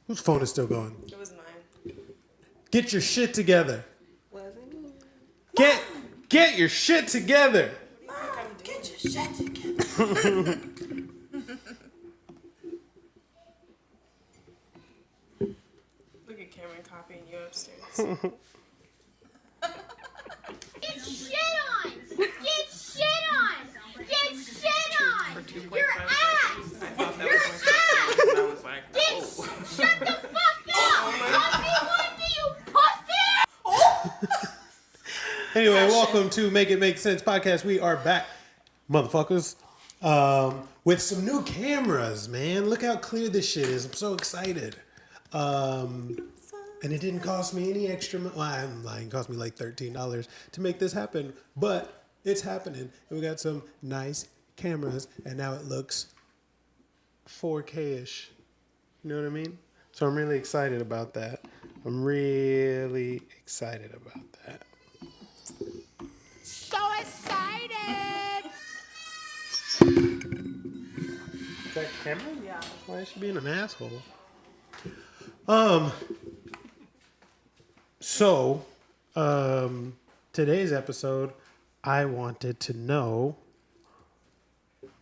Whose phone is still going? It was mine. Get your shit together. Wasn't me. Get your shit together. Mom, get your shit together. Look at Cameron copying you upstairs. Get shit on! Get shit on! Get shit on! For 2.5 Your ass! seconds. I thought that Your was my first ass! and I was like, Shut the fuck up! you pussy! Anyway, welcome to Make It Make Sense podcast. We are back, motherfuckers, with some new cameras, man. Look how clear this shit is. I'm so excited. And it didn't cost me any extra money. Well, I'm lying. It cost me like $13 to make this happen. But it's happening. And we got some nice cameras. And now it looks 4K-ish. You know what I mean? So I'm really excited about that. I'm really excited about that. So excited! Is that camera? yeah. Why is she being an asshole? So, today's episode, I wanted to know,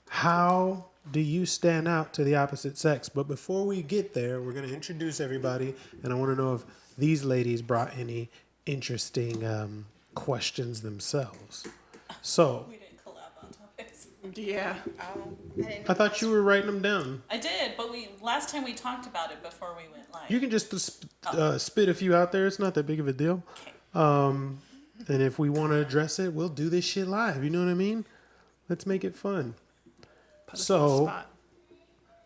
how do you stand out to the opposite sex? But before we get there, we're going to introduce everybody, and I want to know if these ladies brought any interesting questions themselves. So, We didn't collab on topics. Yeah. I thought you were writing them down. I did, but last time we talked about it before we went live. You can just spit a few out there. It's not that big of a deal. And if we want to address it, we'll do this shit live. You know what I mean? Let's make it fun. So,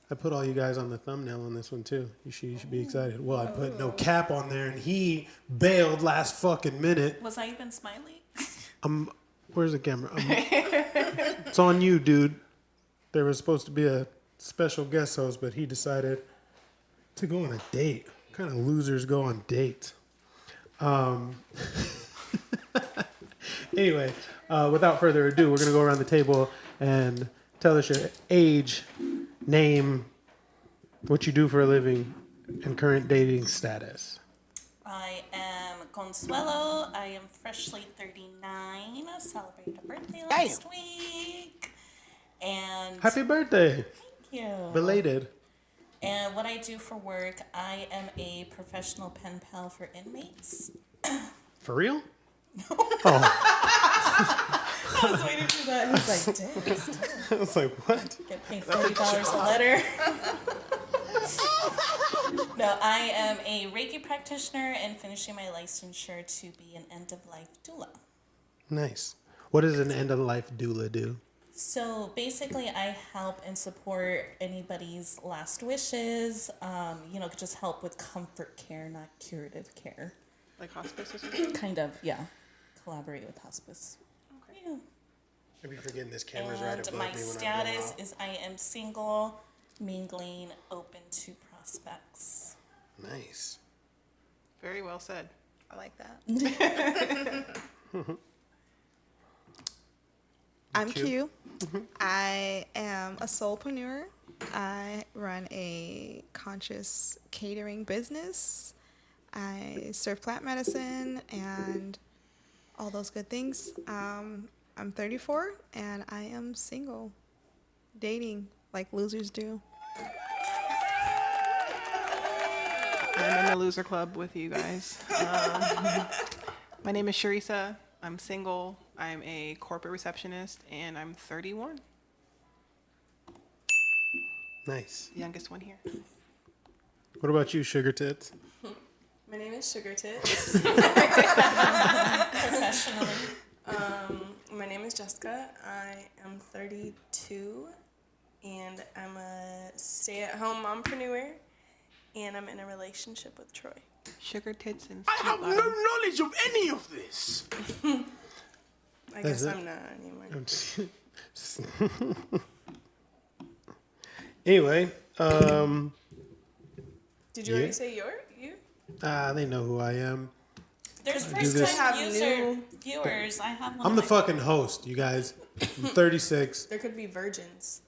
I put all you guys on the thumbnail on this one too. You should be excited. Well, I put no cap on there, and he bailed last fucking minute. Was I even smiling? Where's the camera? It's on you, dude. There was supposed to be a special guest host, but he decided to go on a date. What kind of losers go on dates? Anyway, without further ado, we're going to go around the table and tell us your age, name, what you do for a living, and current dating status. I am Consuelo. I am freshly 39. I celebrated a birthday last week. And Happy birthday. thank you. Belated. And what I do for work, I am a professional pen pal for inmates. For real? I was waiting for that. He was like, damn. I was like, what? Get paid $40 a letter. No, I am a Reiki practitioner and finishing my licensure to be an end-of-life doula. Nice. What does an end-of-life doula do? So basically, I help and support anybody's last wishes. Just help with comfort care, not curative care. Like hospice or something? Kind of, yeah. Collaborate with hospice. Okay. Yeah. I'd be forgetting this camera's right And above my me when I'm going status off. is I am single, mingling, open to prospects. Nice. Very well said. I like that. I'm Q. I am a soulpreneur. I run a conscious catering business. I serve plant medicine and all those good things. I'm 34 and I am single, dating like losers do. I'm in the loser club with you guys. My name is Sharisa. I'm single. I'm a corporate receptionist, and I'm 31. Nice. Youngest one here. What about you, Sugar Tits? My name is Sugar Tits. Professionally. My name is Jessica. I am 32, and I'm a stay-at-home mompreneur, and I'm in a relationship with Troy. Sugar tits and I have no knowledge of any of this. I That's guess it? I'm not anymore. Anyway, Did you already say you? they know who I am. There's do first this. time Have viewers. I have one. I'm the of my- fucking host, you guys. I'm 36. There could be virgins.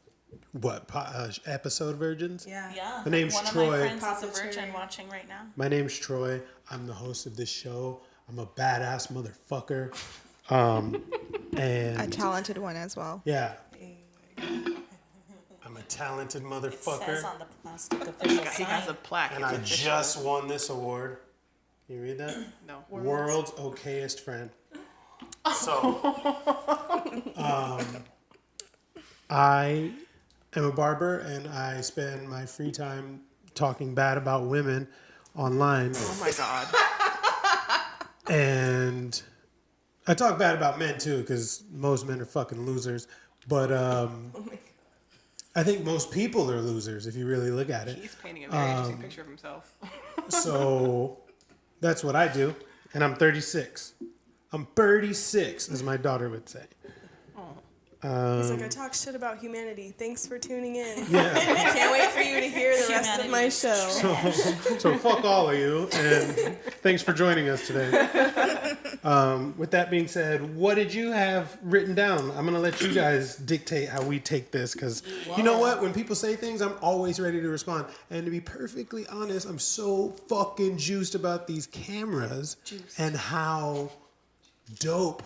episode virgins? Yeah. Yeah. My name's One Troy. of my friends Papa is a virgin Troy. watching right now. My name's Troy. I'm the host of this show. I'm a badass motherfucker. A And talented one as well. yeah, I'm a talented It motherfucker. says on the plastic official He has a sign. plaque. And It's I official. just won this award. You read that? No. World's okayest friend. So, I am a barber and I spend my free time talking bad about women online. Oh my God. And I talk bad about men too because most men are fucking losers. But I think most people are losers if you really look at it. He's painting a very interesting picture of himself. So that's what I do. And I'm 36. I'm 36, as my daughter would say. He's like, I talk shit about humanity. Thanks for tuning in. Yeah. Can't wait for you to hear the rest of my show. So fuck all of you, and thanks for joining us today. With that being said, what did you have written down? I'm gonna let you guys dictate how we take this, because you know what? When people say things, I'm always ready to respond. And to be perfectly honest, I'm so fucking juiced about these cameras and how dope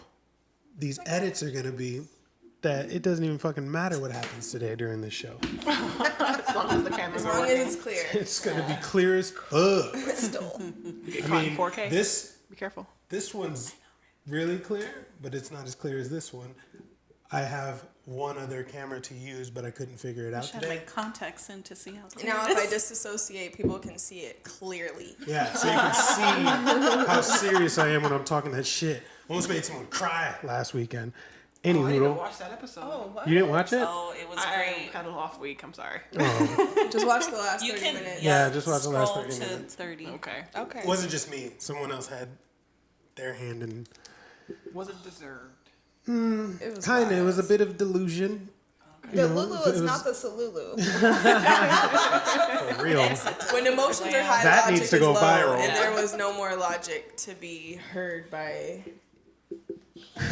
these edits are gonna be, that it doesn't even fucking matter what happens today during this show. As long as the cameras As are long working. as it's clear. It's gonna be clear as fuck. Crystal. Get I caught mean, in 4K. this Be careful. one's really clear, but it's not as clear as this one. I have one other camera to use, but I couldn't figure it out I should have my today. contacts in to see how clear Now, it if I is. disassociate, people can see it clearly. Yeah, so you can see how serious I am when I'm talking that shit. Almost made someone cry last weekend. I need to Anywho, watch that episode. what? you didn't watch it? Oh, it was I great. had a off week. I'm sorry. Just watch the last You 30 can minutes. Yeah, just watch the last scroll 30 to minutes. 30. Okay. Okay. It wasn't just me. Someone else had their hand in. Was it deserved? It was Kind of. It was a wild. bit of delusion. The Lulu it is was- not the Salulu. For real. When emotions are high, That logic needs to is go low, viral. and there was no more logic to be heard by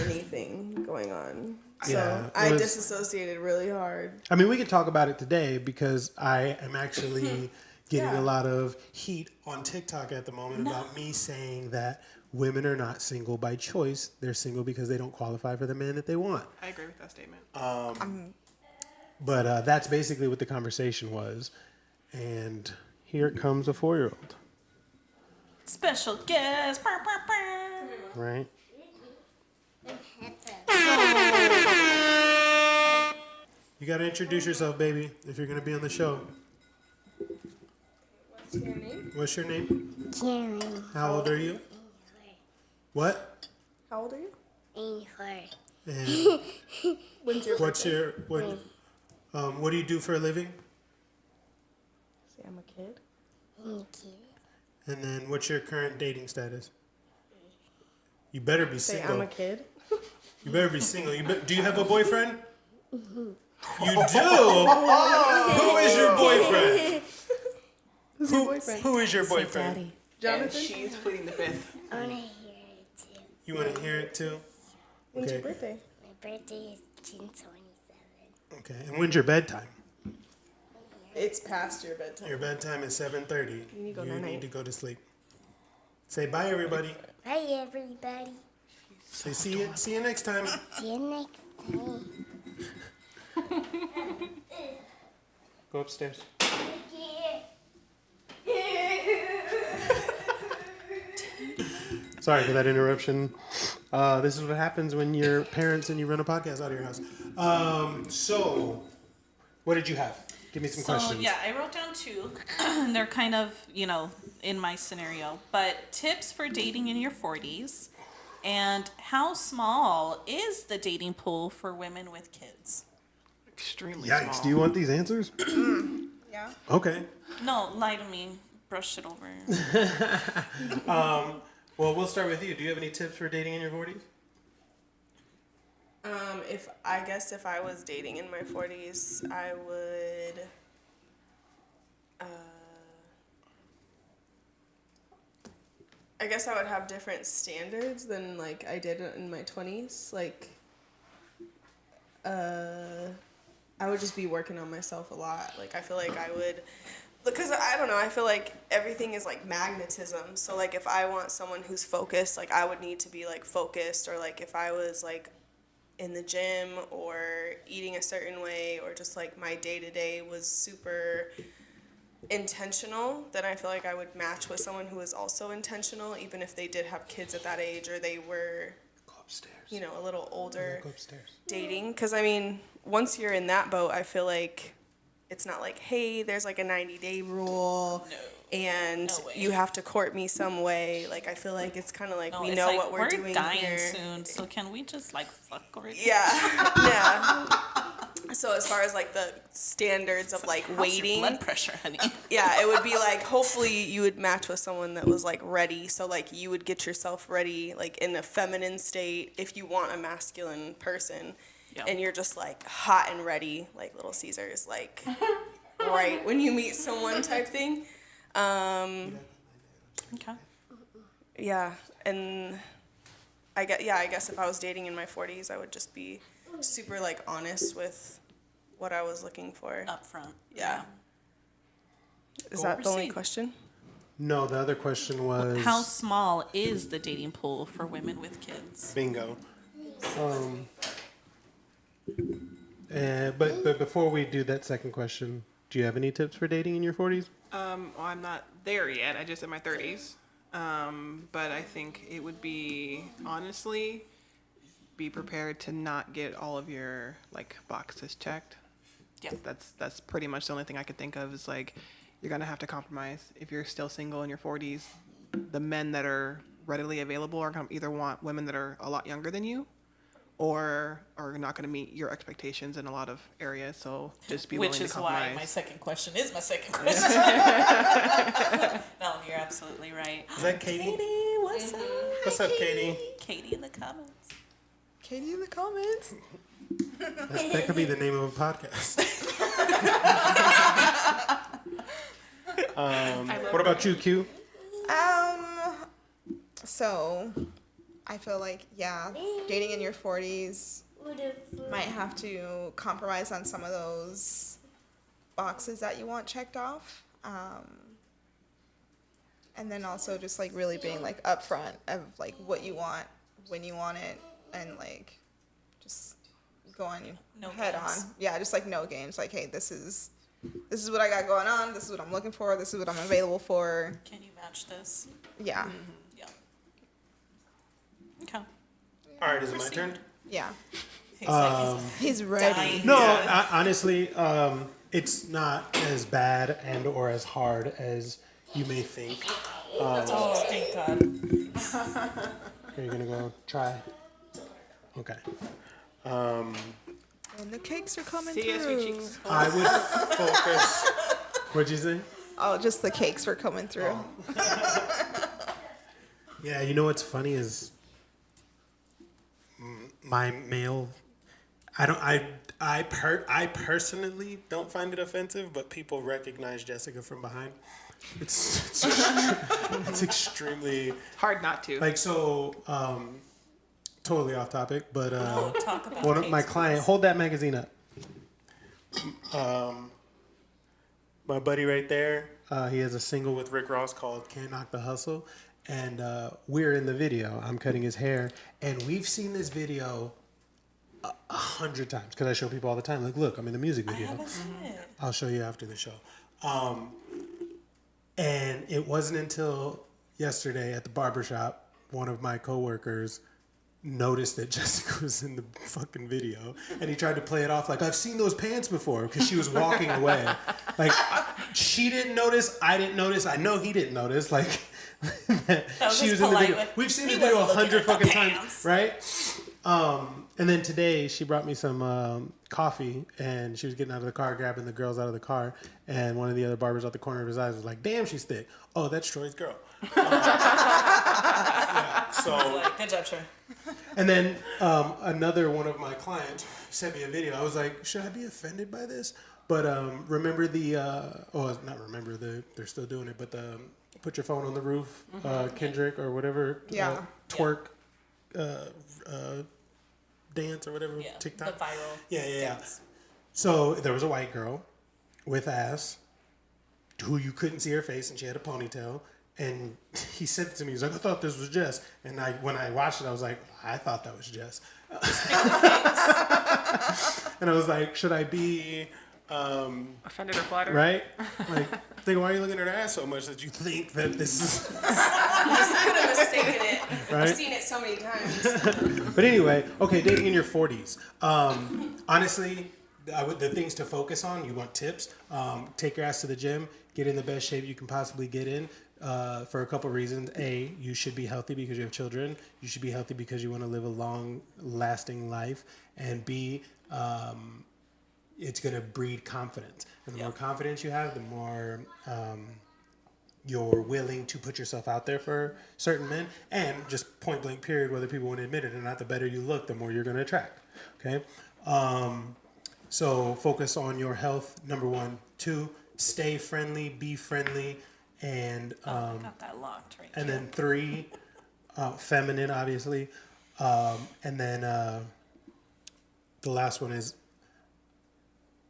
anything going on. So Yeah, it I was- disassociated really hard. I mean, we could talk about it today because I am actually getting Yeah. a lot of heat on TikTok at the moment about me saying that women are not single by choice. They're single because they don't qualify for the man that they want. I agree with that statement. But that's basically what the conversation was. And here comes a 4-year-old, Special guest. Brr, brr, brr. right? You got to introduce yourself, baby, if you're going to be on the show. What's your name? What's your name? Karen, How old are you? What? How old are you? 84. And When's your what's birthday? your what do you do for a living? Say I'm a kid. Thank you. And then what's your current dating status? You better be Say single. I'm a kid. You better be single. Do you have a boyfriend? You do? Who is your boyfriend? Who's your boyfriend? Who is your boyfriend? And Jonathan? she's pleading the fifth. I want to hear it too. You want to hear it too? When's your Okay. birthday? My birthday is June 27. Okay. And when's your bedtime? It's past your bedtime. Your bedtime is 7:30. You need to go You night-night. need to go to sleep. Say bye, everybody. Bye, everybody. Say see you next time. See you next time. Go upstairs. Sorry for that interruption. This is what happens when you're parents and you run a podcast out of your house. So, what did you have? Give me some So questions. yeah, I wrote down 2. They're kind of, in my scenario. But tips for dating in your 40s. And how small is the dating pool for women with kids? Extremely Yikes! small. Do you want these answers? Yeah. Okay. No, lie to me. Brush it over. Well, we'll start with you. Do you have any tips for dating in your 40s? If I was dating in my 40s, I would. I guess I would have different standards than like I did in my 20s. Like, I would just be working on myself a lot. Like, I feel like I would, because I don't know, I feel like everything is like magnetism. So like if I want someone who's focused, like I would need to be like focused, or like if I was like in the gym or eating a certain way, or just like my day-to-day was super intentional, then I feel like I would match with someone who was also intentional, even if they did have kids at that age, or they were, Go upstairs. you know, a little older Go upstairs. dating. Because I mean, once you're in that boat, I feel like it's not like, hey, there's like a 90-day rule and No way. you have to court me some way. Like, I feel like it's kind of like, No, we it's know like, what we're doing dying here. soon, so can we just like fuck already? Yeah, yeah. So as far as like the standards of like How's your waiting, blood pressure, honey. yeah, it would be like, hopefully you would match with someone that was like ready. So like you would get yourself ready like in a feminine state if you want a masculine person. Yeah. And you're just like hot and ready, like Little Caesars, like right when you meet someone type thing. Okay. Yeah, and I guess if I was dating in my 40s, I would just be super like honest with what I was looking for. Up front. Yeah. Is that the only Proceed. question? No, the other question was How small is the dating pool for women with kids? bingo. But before we do that second question, do you have any tips for dating in your 40s? Well, I'm not there yet. I just in my 30s. But I think it would be, honestly, be prepared to not get all of your like boxes checked. Yeah. That's pretty much the only thing I could think of is like you're gonna have to compromise if you're still single in your 40s. The men that are readily available are gonna either want women that are a lot younger than you, or are not gonna meet your expectations in a lot of areas. So just be willing Which to is compromise. why my second question is my second question. No, you're absolutely right. Is that Katie? Katie, what's up? What's up, Katie? Katie in the comments. Katie in the comments. That could be the name of a podcast. What about you, Q? So I feel like, yeah, dating in your 40s might have to compromise on some of those boxes that you want checked off. And then also just like really being like upfront of like what you want, when you want it, and like just going No head games. on. Yeah, just like no games. Like, hey, this is what I got going on. This is what I'm looking for. This is what I'm available for. Can you match this? Yeah, Yeah. Okay. All right, is it my turn? yeah. He's like, He's ready. dying. No, honestly, it's not as bad and or as hard as you may think. Oh, thank God. Are you gonna go try? Okay. And the cakes are coming See ya, sweet through. cheeks. I would focus. What'd you say? Oh, just the cakes were coming through. Yeah, you know what's funny is my male. I personally don't find it offensive, but people recognize Jessica from behind. It's extremely Hard not to. like so. Totally off topic, but Talk about one of my cakes, client hold that magazine up. My buddy right there, he has a single with Rick Ross called "Can't Knock the Hustle," and we're in the video. I'm cutting his hair, and we've seen this video 100 times because I show people all the time. Like, look, I'm in the music I video. haven't seen it. I'll show you after the show. And it wasn't until yesterday at the barbershop, one of my coworkers noticed that Jessica was in the fucking video, and he tried to play it off like, I've seen those pants before, because she was walking away. Like, she didn't notice, I didn't notice, I know he didn't notice, like, was she just was in the polite video. with, We've seen "He this video wasn't looking 100 at the fucking pants." times, right? And then today she brought me some coffee, and she was getting out of the car, grabbing the girls out of the car, and one of the other barbers out the corner of his eyes was like, damn, she's thick. Oh, that's Troy's girl. Yeah, so, Like, good job, Troy. and then another one of my clients sent me a video. I was like, should I be offended by this? But remember they're still doing it, but the put your phone on the roof, Kendrick or whatever, Yeah. twerk, dance or whatever, Yeah, TikTok. the viral Yeah. dance. So there was a white girl with ass who you couldn't see her face, and she had a ponytail. And he said to me, he's like, I thought this was Jess. And when I watched it, I was like, I thought that was Jess. And I was like, should I be Offended or flattered? right? Like, think, why are you looking at her ass so much that you think that this is I could have mistaken it. Right? I've seen it so many times. But anyway, okay, dating in your 40s. Honestly, the things to focus on, you want tips. Take your ass to the gym. Get in the best shape you can possibly get in for a couple reasons. A, you should be healthy because you have children. You should be healthy because you want to live a long-lasting life. And B, it's going to breed confidence. And the more confidence you have, the more you're willing to put yourself out there for certain men. And just point blank period, whether people want to admit it or not, the better you look, the more you're going to attract. Okay? So focus on your health, number 1. 2, stay friendly, be friendly. And I got that locked right and here. then 3, feminine, obviously. And then the last one is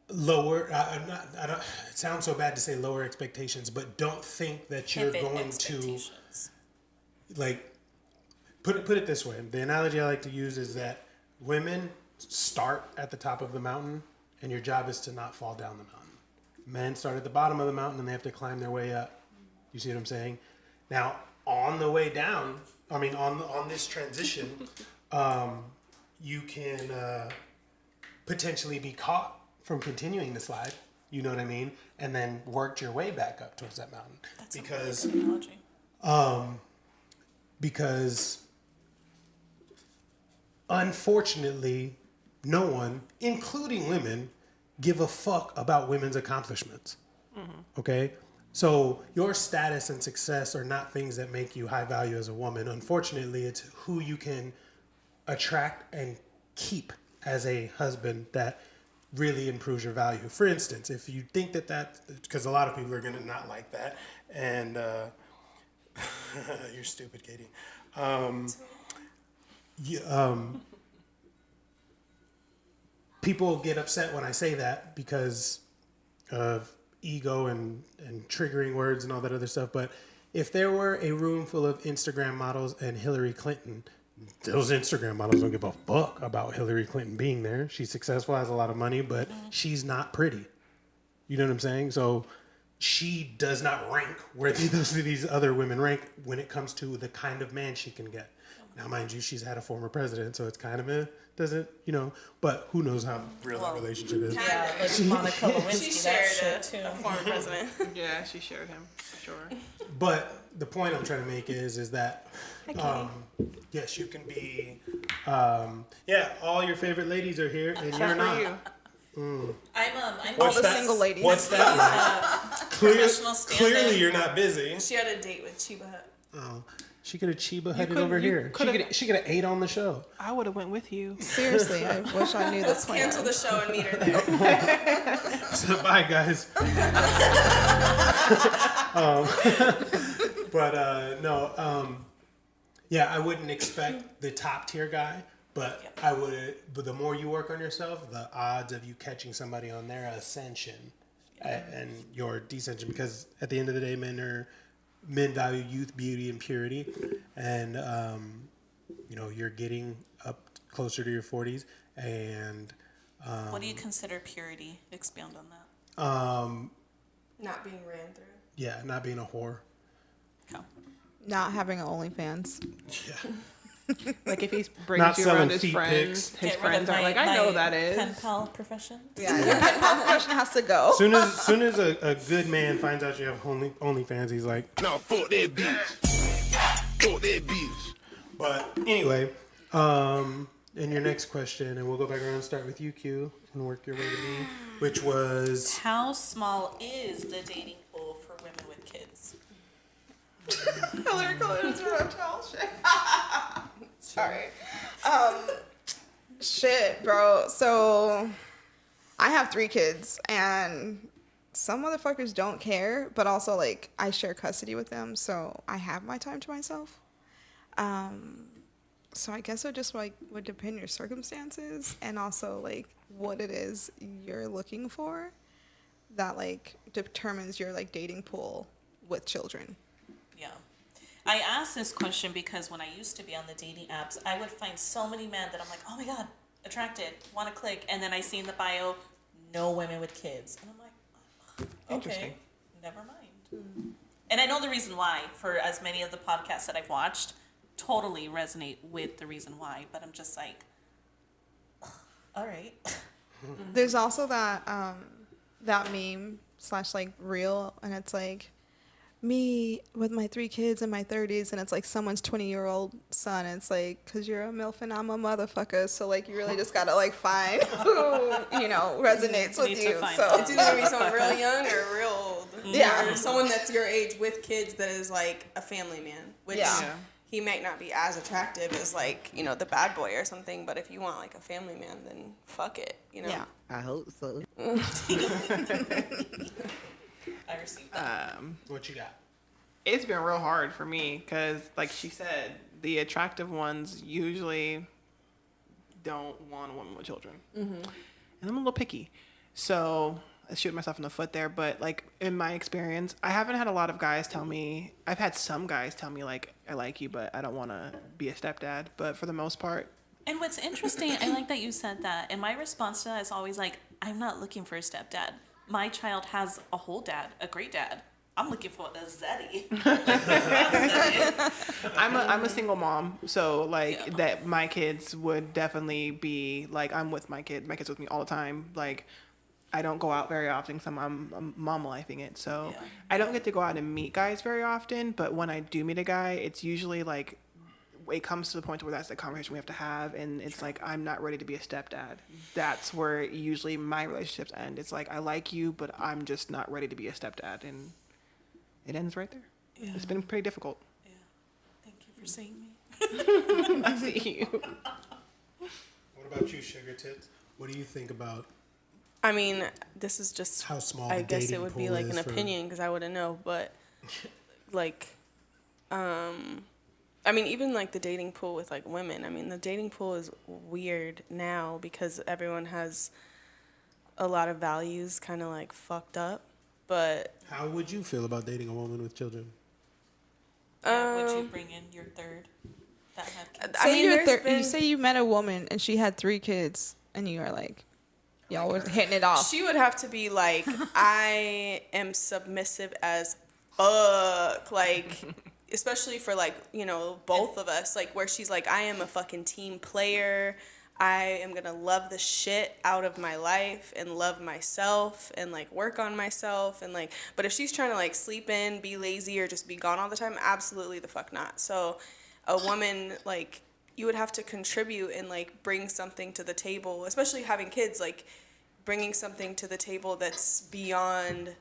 lower. I don't. It sounds so bad to say lower expectations, but don't think that you're Pivot going to expectations. like. Put it this way. The analogy I like to use is that women start at the top of the mountain, and your job is to not fall down the mountain. Men start at the bottom of the mountain, and they have to climb their way up. You see what I'm saying? Now, on the way down, I mean, on this transition, you can potentially be caught from continuing the slide. You know what I mean? And then worked your way back up towards that mountain. That's because a really good analogy. because unfortunately, no one, including women, give a fuck about women's accomplishments. Okay? So your status and success are not things that make you high value as a woman. Unfortunately, it's who you can attract and keep as a husband that really improves your value. For instance, if you think that because a lot of people are going to not like that, and you're stupid, Katie. People get upset when I say that because of ego and triggering words and all that other stuff. But if there were a room full of Instagram models and Hillary Clinton, those Instagram models don't give a fuck about Hillary Clinton being there. She's successful, has a lot of money, but she's not pretty. You know what I'm saying? So she does not rank where these other women rank when it comes to the kind of man she can get. Now, mind you, she's had a former president, so it's kind of doesn't, but who knows how real that relationship is. Yeah, like Monica Lewinsky, She that shared shit too. a former president. Yeah, she shared him, for sure. But the point I'm trying to make is that, yes, you can be, all your favorite ladies are here, and you're For not. you. I'm All the single ladies. What's that like? professional stand-up. Clearly, you're not busy. She had a date with Chiba Hut. Oh, she could have Chiba headed could've- over you here. could've- She could have ate on the show. I would have went with you. Seriously, I wish I knew the plan. Cancel the show and meet her there. So, bye, guys. I wouldn't expect the top tier guy, but I would. But the more you work on yourself, the odds of you catching somebody on their ascension and your descension, because at the end of the day, men value youth, beauty, and purity, and you're getting up closer to your 40s, and What do you consider purity? Expound on that. Not being ran through. yeah, not being a whore. Okay. Not having an OnlyFans. Yeah. Like if he brings Not you selling around his feet friends, pics. his Get rid friends of are my- like, I know my that is. pen pal profession. Yeah, your pen pal profession has to go. Soon as a good man finds out you have OnlyFans, he's like, Now fuck that bitch. Fuck that bitch. but anyway, and your next question, and we'll go back around and start with you, Q, and work your way to me, which was, How small is the dating pool for women with kids? Hillary Clinton's hotel shit. Sorry. Shit, bro. So, I have 3 kids, and some motherfuckers don't care, but also, like, I share custody with them, so I have my time to myself. So I guess it just like would depend your circumstances and also like what it is you're looking for that like determines your like dating pool with children. Yeah. I asked this question because when I used to be on the dating apps, I would find so many men that I'm like, oh my God, attracted, want to click. And then I see in the bio, no women with kids. And I'm like, okay, Interesting. never mind. And I know the reason why for as many of the podcasts that I've watched totally resonate with the reason why. But I'm just like, all right. There's also that that meme / like reel, and it's like me with my 3 kids in my 30s, and it's like someone's 20-year-old son. And it's like, because you're a MILF and I'm a motherfucker. So like you really just gotta like find who resonates with Need to you. find So It's either gonna be someone real young or real old. Yeah. Or someone that's your age with kids that is like a family man, which Yeah. he might not be as attractive as like, the bad boy or something, but if you want like a family man, then fuck it, yeah. I hope so. I received that. What you got? It's been real hard for me because, like she said, the attractive ones usually don't want a woman with children. And I'm a little picky. So I shoot myself in the foot there. But, like, in my experience, I haven't had a lot of guys tell me, I've had some guys tell me, like, I like you, but I don't want to be a stepdad. But for the most part, And what's interesting, I like that you said that. And my response to that is always like, I'm not looking for a stepdad. My child has a whole dad, a great dad. I'm looking for a zeddy. I'm a single mom, so like Yeah. that my kids would definitely be like I'm with my kid. My kids with me all the time. Like I don't go out very often because I'm mom lifing it. So Yeah. I don't get to go out and meet guys very often. But when I do meet a guy, it's usually like it comes to the point where that's the conversation we have to have, and it's like I'm not ready to be a stepdad. That's where usually my relationships end. It's like I like you, but I'm just not ready to be a stepdad, and it ends right there. Yeah. It's been pretty difficult. Yeah. Thank you for seeing me. I see you. What about you, Sugar Tits? What do you think about I mean, this is just how small I the guess dating it would be pool like is an for- opinion because I wouldn't know, but like, I mean, even like the dating pool with like women. I mean, the dating pool is weird now because everyone has a lot of values kind of like fucked up. But How would you feel about dating a woman with children? Would you bring in your third that had kids? I mean, there's you been, say you met a woman and she had 3 kids, and you are like, y'all was hitting it off. she would have to be like, I am submissive as fuck, like. Especially for like, both of us, like where she's like, I am a fucking team player. I am gonna love the shit out of my life and love myself and like work on myself and like, but if she's trying to like sleep in, be lazy, or just be gone all the time, absolutely the fuck not. So a woman, like, you would have to contribute and like bring something to the table, especially having kids, like bringing something to the table that's beyond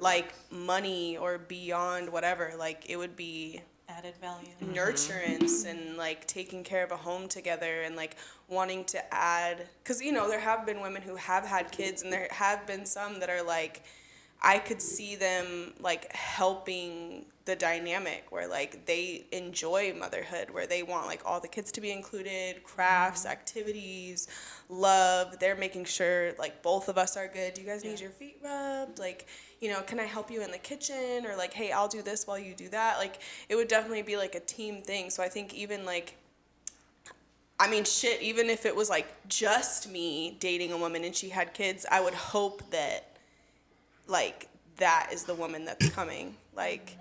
like money or beyond whatever. Like it would be Added value. nurturance and like taking care of a home together and like wanting to add, because there have been women who have had kids, and there have been some that are like, I could see them like helping the dynamic where like they enjoy motherhood, where they want like all the kids to be included, crafts, activities, love. They're making sure like both of us are good. Do you guys need your feet rubbed? Like, can I help you in the kitchen? Or like, hey, I'll do this while you do that. Like, it would definitely be like a team thing. So I think even like, I mean, shit, even if it was like just me dating a woman and she had kids, I would hope that like that is the woman that's coming. Like,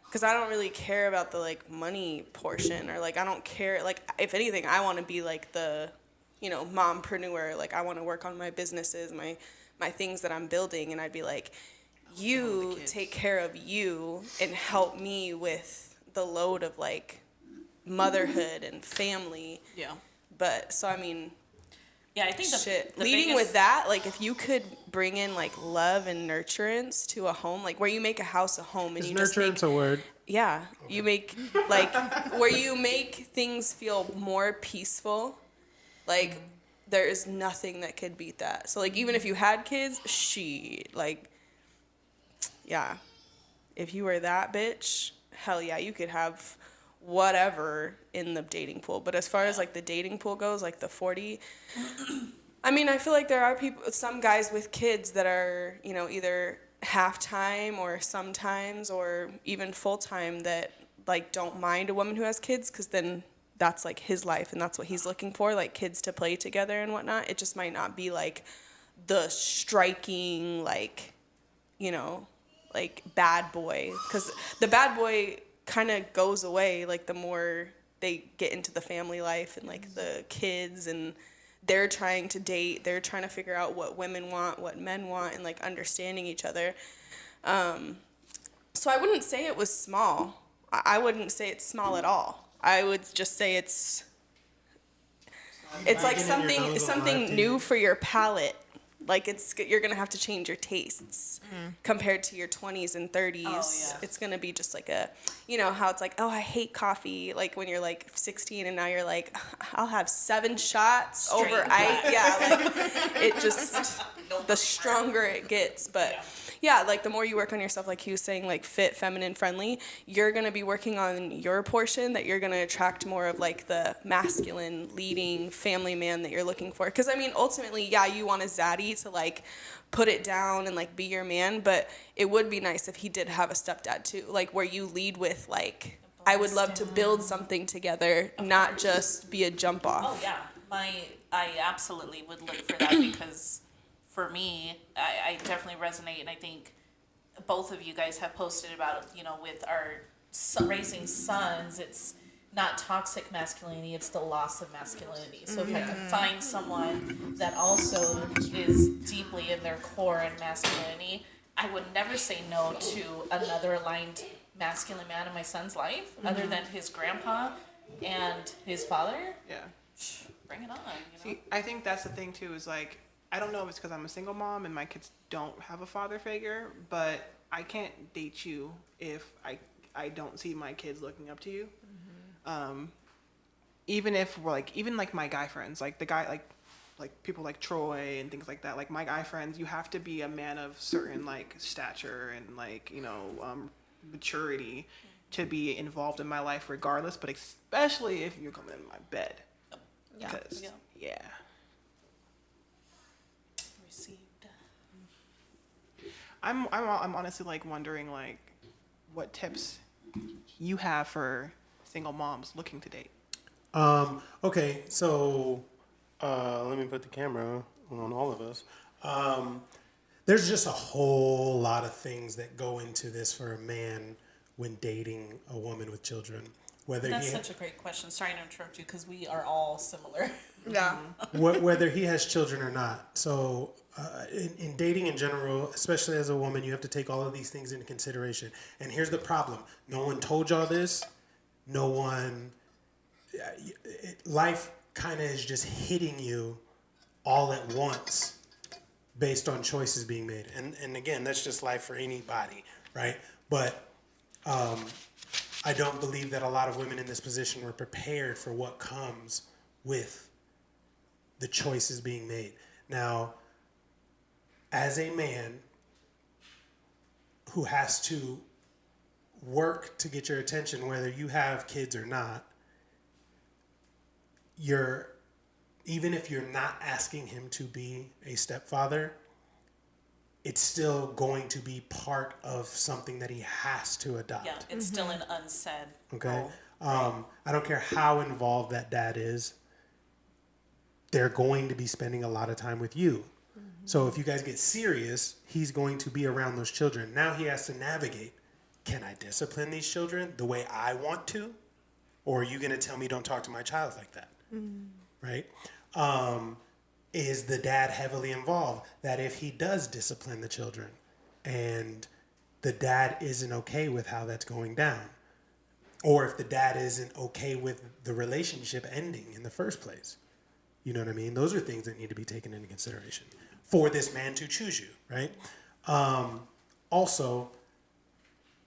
because I don't really care about the like money portion, or like I don't care, like if anything I want to be like the mompreneur. Like I want to work on my businesses, my things that I'm building, and I'd be like, you take care of you and help me with the load of like motherhood and family. Yeah. But so I mean, Yeah, I think the leading biggest, with that, like if you could bring in like love and nurturance to a home, like where you make a house a home and Is you just make, nurturance a word? yeah, you make like where you make things feel more peaceful. Like there is nothing that could beat that. So like even if you had kids, yeah, if you were that bitch, hell yeah, you could have whatever in the dating pool. But as far as like the dating pool goes, like the 40, I mean, I feel like there are some guys with kids that are, you know, either half-time or sometimes or even full-time that like don't mind a woman who has kids, because then that's like his life and that's what he's looking for, like kids to play together and whatnot. It just might not be like the striking, like, you know, like bad boy, because the bad boy kind of goes away like the more they get into the family life and like the kids, and they're trying to date, they're trying to figure out what women want, what men want, and like understanding each other. So I wouldn't say it was small. I wouldn't say it's small at all. I would just say it's like something new for your palate. Like you're gonna have to change your tastes compared to your 20s and 30s. Oh, yeah. It's gonna be just like you know how it's like, oh, I hate coffee. Like when you're like 16 and now you're like, I'll have 7 shots straight over ice. Yeah, like it just the stronger it gets. But yeah, like the more you work on yourself, like he was saying, like fit, feminine, friendly, you're gonna be working on your portion that you're gonna attract more of like the masculine, leading family man that you're looking for. Because I mean, ultimately, yeah, you want a zaddy to like put it down and like be your man, but it would be nice if he did have a stepdad too, like where you lead with like, I would love to build something together, not just be a jump off. Oh yeah, I absolutely would look for that because for me, I definitely resonate, and I think both of you guys have posted about, you know, with our raising sons, it's not toxic masculinity, it's the loss of masculinity. So if I can find someone that also is deeply in their core in masculinity, I would never say no to another aligned masculine man in my son's life, other than his grandpa and his father. Yeah. Bring it on, you know? See, I think that's the thing too, is like, I don't know if it's because I'm a single mom and my kids don't have a father figure, but I can't date you if I don't see my kids looking up to you. Even if we're like, even like my guy friends, like the guy, like people like Troy and things like that, like my guy friends, you have to be a man of certain like stature and like, you know, maturity to be involved in my life regardless, but especially if you're coming in my bed. Yeah. Because, yeah. Received. I'm honestly like wondering like what tips you have for single moms looking to date. Okay, so let me put the camera on all of us. There's just a whole lot of things that go into this for a man when dating a woman with children. That's such a great question. Sorry to interrupt you because we are all similar. Yeah. Whether he has children or not. So in dating in general, especially as a woman, you have to take all of these things into consideration. And here's the problem. No one told y'all this. No one... life kind of is just hitting you all at once based on choices being made. And again, that's just life for anybody, right? But I don't believe that a lot of women in this position were prepared for what comes with the choices being made. Now, as a man who has to work to get your attention, whether you have kids or not, even if you're not asking him to be a stepfather, it's still going to be part of something that he has to adopt. Yeah, it's still an unsaid. Okay. Role. I don't care how involved that dad is. They're going to be spending a lot of time with you. So if you guys get serious, he's going to be around those children. Now he has to navigate. Can I discipline these children the way I want to? Or are you going to tell me don't talk to my child like that? Right? Is the dad heavily involved? That if he does discipline the children and the dad isn't okay with how that's going down, or if the dad isn't okay with the relationship ending in the first place, you know what I mean? Those are things that need to be taken into consideration for this man to choose you, right? Also,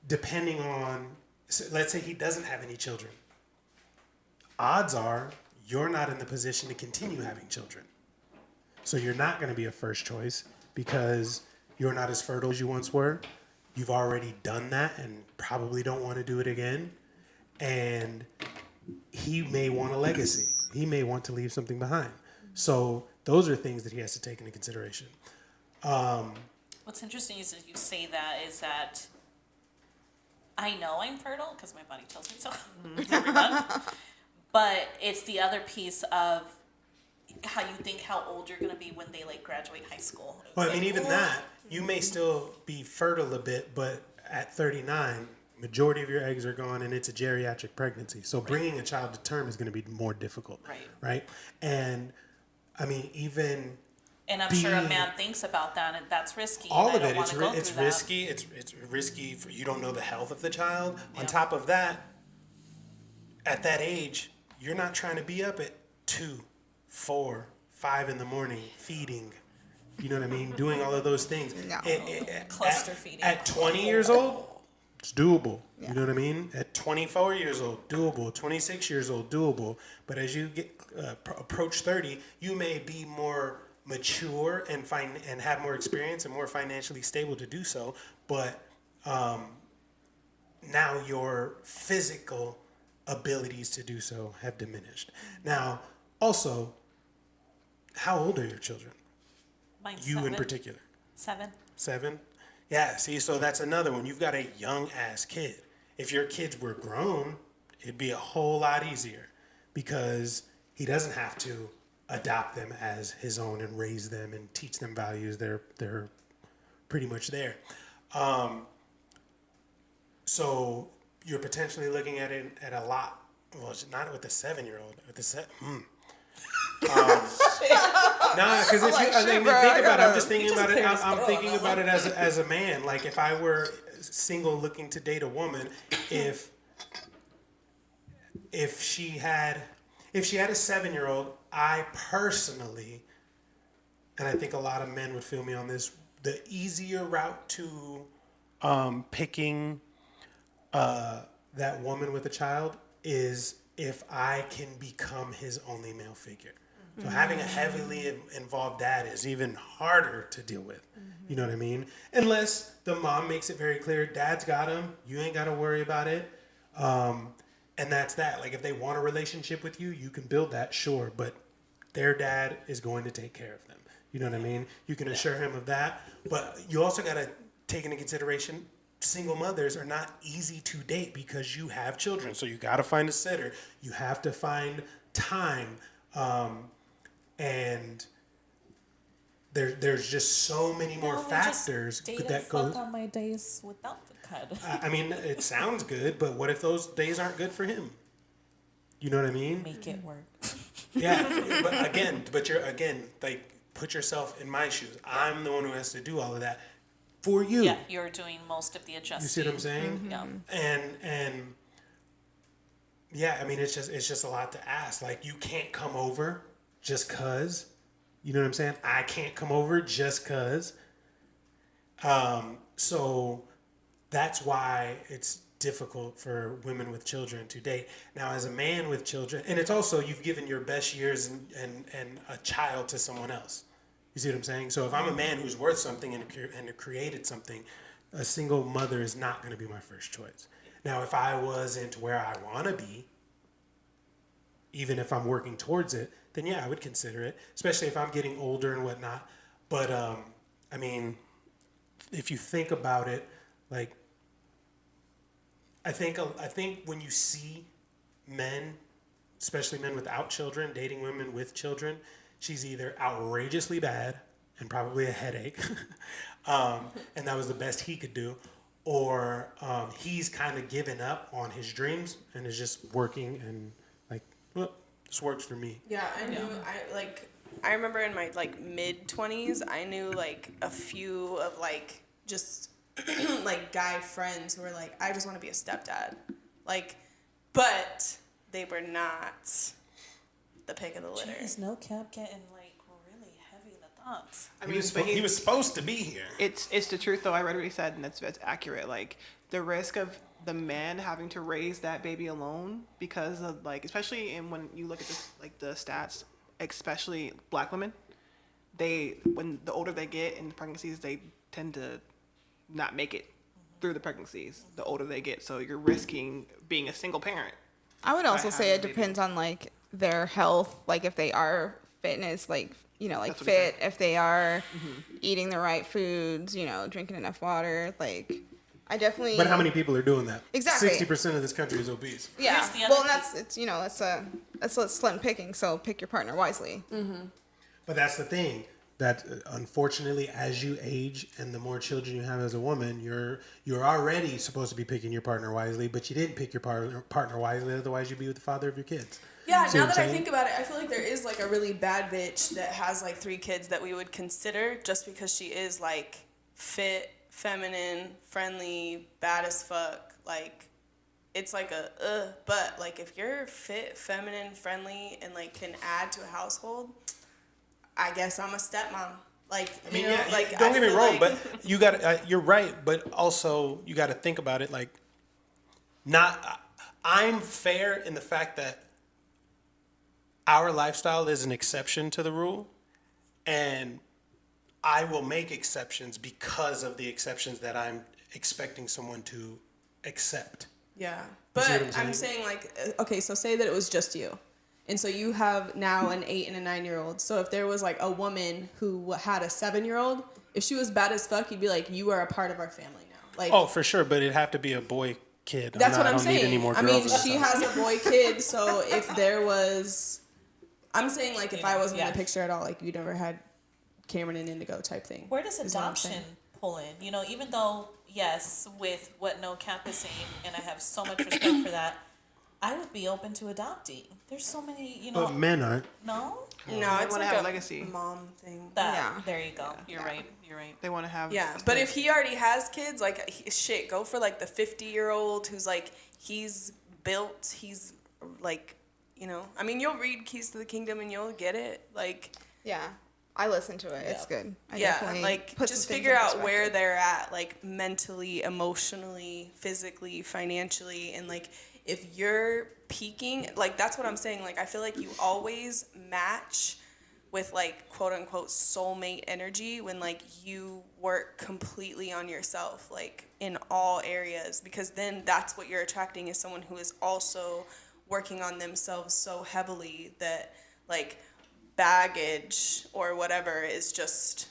depending on, so let's say he doesn't have any children. Odds are you're not in the position to continue having children. So you're not going to be a first choice because you're not as fertile as you once were. You've already done that and probably don't want to do it again. and he may want a legacy. He may want to leave something behind. So those are things that he has to take into consideration. What's interesting is that you say that is that I know I'm fertile because my body tells me so every month. But it's the other piece of how you think how old you're going to be when they like graduate high school. It's Well, I mean, like, even that, you may still be fertile a bit, but at 39, majority of your eggs are gone and it's a geriatric pregnancy. So bringing a child to term is going to be more difficult. Right. And I mean, even... And I'm sure a man thinks about that, and that's risky. All and of I it, don't it's wanna go it's through that. risky. It's risky for you don't know the health of the child. On top of that, at that age, you're not trying to be up at 2, 4, 5 in the morning feeding. You know what I mean? Doing all of those things. No. Cluster feeding. At 20 years old, it's doable. You know what I mean? At 24 years old, doable. 26 years old, doable. But as you get approach 30, you may be more mature and have more experience and more financially stable to do so. But now your physical abilities to do so have diminished. Now, also, how old are your children? Mine's You 7. in particular? 7. 7? Yeah, see, so that's another one. You've got a young ass kid. If your kids were grown, it'd be a whole lot easier because he doesn't have to adopt them as his own and raise them and teach them values. They're pretty much there. So you're potentially looking at it at a lot. Well, it's not with the 7-year-old. With the nah, because if I think about it, I'm just thinking about it. I'm thinking about it as a man. Like if I were single looking to date a woman, if she had a 7-year-old, I personally, and I think a lot of men would feel me on this, the easier route to picking that woman with a child is if I can become his only male figure. So having a heavily involved dad is even harder to deal with. You know what I mean? Unless the mom makes it very clear, dad's got him, you ain't got to worry about it. And that's that. Like if they want a relationship with you, you can build that, sure. But their dad is going to take care of them. You know what I mean? You can assure him of that. But you also got to take into consideration single mothers are not easy to date because you have children. So you got to find a sitter. You have to find time. And there's just so many more factors that go. On my days without the cud. I mean, it sounds good, but what if those days aren't good for him? You know what I mean? Make it work. Yeah, but you're like put yourself in my shoes. I'm the one who has to do all of that for you. Yeah, you're doing most of the adjusting. You see what I'm saying? Yeah. And yeah, I mean, it's just a lot to ask. Like, you can't come over just cause. You know what I'm saying? I can't come over just cause. So that's why it's difficult for women with children to date. Now, as a man with children, and it's also you've given your best years and a child to someone else. You see what I'm saying? So if I'm a man who's worth something and created something, a single mother is not going to be my first choice. Now, if I wasn't where I want to be, even if I'm working towards it, then yeah, I would consider it, especially if I'm getting older and whatnot. But, I mean, if you think about it, like, I think when you see men, especially men without children, dating women with children, she's either outrageously bad and probably a headache, and that was the best he could do, or he's kind of given up on his dreams and is just working and like, well, this works for me. Yeah, I remember in my like mid-20s, I knew like a few of like just like guy friends who were like, I just want to be a stepdad, like, but they were not the pick of the litter. Jeez, no cap getting like really heavy in the thoughts. I He mean, was supposed to be here. it's the truth though. I read what he said, and that's accurate. Like the risk of the man having to raise that baby alone because of like, especially when you look at this, like the stats, especially black women, when the older they get in pregnancies, they tend to not make it through the pregnancies, the older they get. So you're risking being a single parent. I would also by say it having a baby. depends on like their health, like if they are fitness, like like That's what he said. fit, if they are eating the right foods, drinking enough water. Like, I definitely. But how many people are doing that? Exactly. 60% of this country is obese. Yeah. Here's the other Well, and that's slim picking. So pick your partner wisely. But that's the thing. That unfortunately, as you age and the more children you have as a woman, you're already supposed to be picking your partner wisely, but you didn't pick your partner wisely. Otherwise, you'd be with the father of your kids. Yeah, See now what I'm that I saying? think about it, I feel like there is like a really bad bitch that has like 3 kids that we would consider just because she is like fit, feminine, friendly, bad as fuck. Like, it's like but like if you're fit, feminine, friendly, and like can add to a household, I guess I'm a stepmom. Like, I mean, like don't I get me feel wrong, like- but you got you're right, but also you got to think about it like I'm fair in the fact that our lifestyle is an exception to the rule, and I will make exceptions because of the exceptions that I'm expecting someone to accept. Yeah, see but what I'm I'm saying? saying like, okay, so say that it was just you, and so you have now an 8 and a 9-year-old. So if there was like a woman who had a 7-year-old, if she was bad as fuck, you'd be like, you are a part of our family now. Like, Oh, for sure, but it'd have to be a boy kid. that's what I I'm don't need saying. any more I girls mean, in this she house. has a boy kid, so if there was, I'm saying like if I wasn't in Yeah. the picture at all, like you never had Cameron and Indigo type thing. Where does is what I'm adoption saying. pull in? Even though, yes, with what No Cap is saying, and I have so much respect for that, I would be open to adopting. There's so many, But men aren't. no? No, They it's wanna like have a legacy. mom thing. That, there you go. You're right. They want to have. Yeah, but if he already has kids, like shit, go for like the 50-year-old who's like he's built, he's like, I mean, you'll read Keys to the Kingdom and you'll get it. Like, Yeah, I listen to it. It's good. I yeah, definitely like put just some things figure in out where perspective. they're at, like mentally, emotionally, physically, financially, and like if you're peaking, like that's what I'm saying. Like I feel like you always match with like quote unquote soulmate energy when like you work completely on yourself, like in all areas, because then that's what you're attracting is someone who is also working on themselves so heavily that like baggage or whatever is just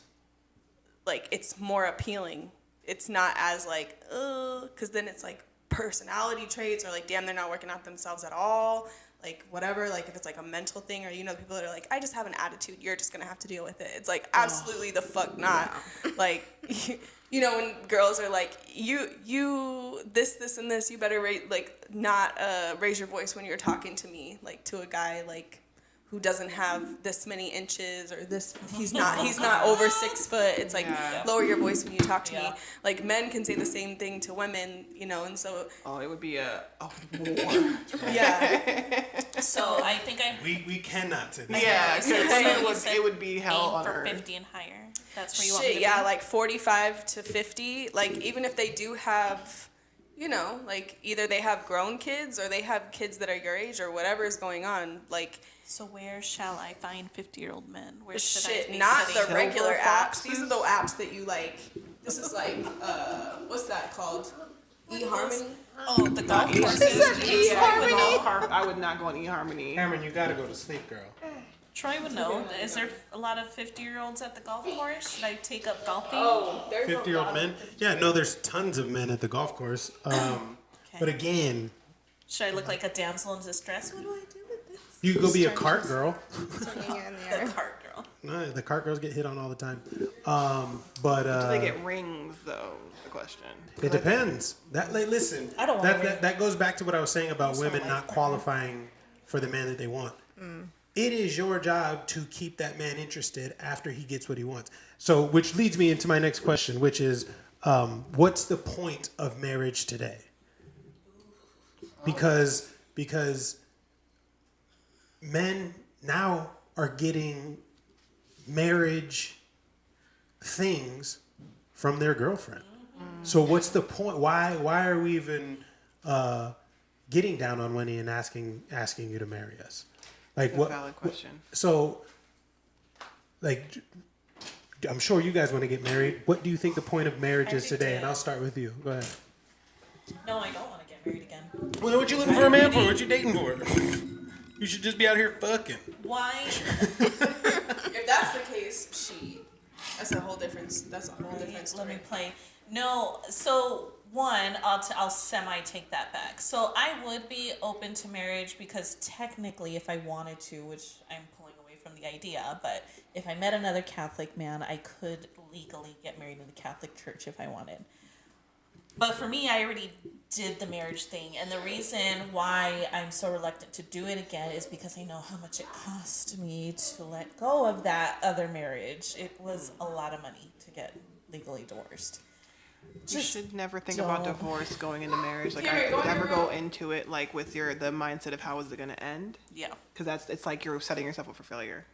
like it's more appealing. It's not as like because then it's like personality traits or like damn they're not working out themselves at all, like whatever, like if it's like a mental thing or people that are like I just have an attitude, you're just gonna have to deal with it. It's like absolutely the fuck not. Like when girls are like you this and this, you better not raise your voice when you're talking to me, like to a guy like who doesn't have this many inches or this he's not over 6 foot. It's like lower your voice when you talk to me. Like men can say the same thing to women, and so it would be a war. yeah. So I think We cannot say that. Yeah, So you said it would be hell aim on for earth. 50 and higher. That's where you want me Shit, to yeah, be? like 45 to 50. Like even if they do have like either they have grown kids or they have kids that are your age or whatever is going on, like So where shall I find 50-year-old men? Where should I shit, be not sitting? the regular Silver apps. foxes? These are the apps that you like. This is like what's that called? eHarmony. Oh, the golf E- courses. I would not go on eHarmony. Cameron, you gotta go to sleep, girl. Troy would know. Is there a lot of 50-year-olds at the golf course? Should I take up golfing? Oh, there's 50-year-old men? Yeah, no, there's tons of men at the golf course. But again, Should I look like a damsel in distress? What do I do with this? you could go be a cart girl. Swinging it in the The air. cart girl. No, the cart girls get hit on all the time. Do they get rings though? Is the question. It depends. Listen. I don't want a ring. That goes back to what I was saying about women not qualifying for the man that they want. It is your job to keep that man interested after he gets what he wants. So, which leads me into my next question, which is, what's the point of marriage today? Because men now are getting marriage things from their girlfriend. So what's the point? Why are we even getting down on Winnie and asking you to marry us? Like That's what? a valid question. So, like, I'm sure you guys want to get married. What do you think the point of marriage is today? And I'll start with you. Go ahead. No, I don't want to get married again. Well, what you looking for a man for? What you dating for? You should just be out here fucking. Why? If that's the case, that's a whole different Let story. me play. No, so one, I'll semi take that back. So I would be open to marriage because technically, if I wanted to, which I'm pulling away from the idea, but if I met another Catholic man, I could legally get married in the Catholic Church if I wanted. But for me, I already did the marriage thing, and the reason why I'm so reluctant to do it again is because I know how much it cost me to let go of that other marriage. It was a lot of money to get legally divorced. You should never think about don't. divorce going into marriage. Like, Here, I go never ahead. go into it like with the mindset of how is it going to end, Yeah, because it's like you're setting yourself up for failure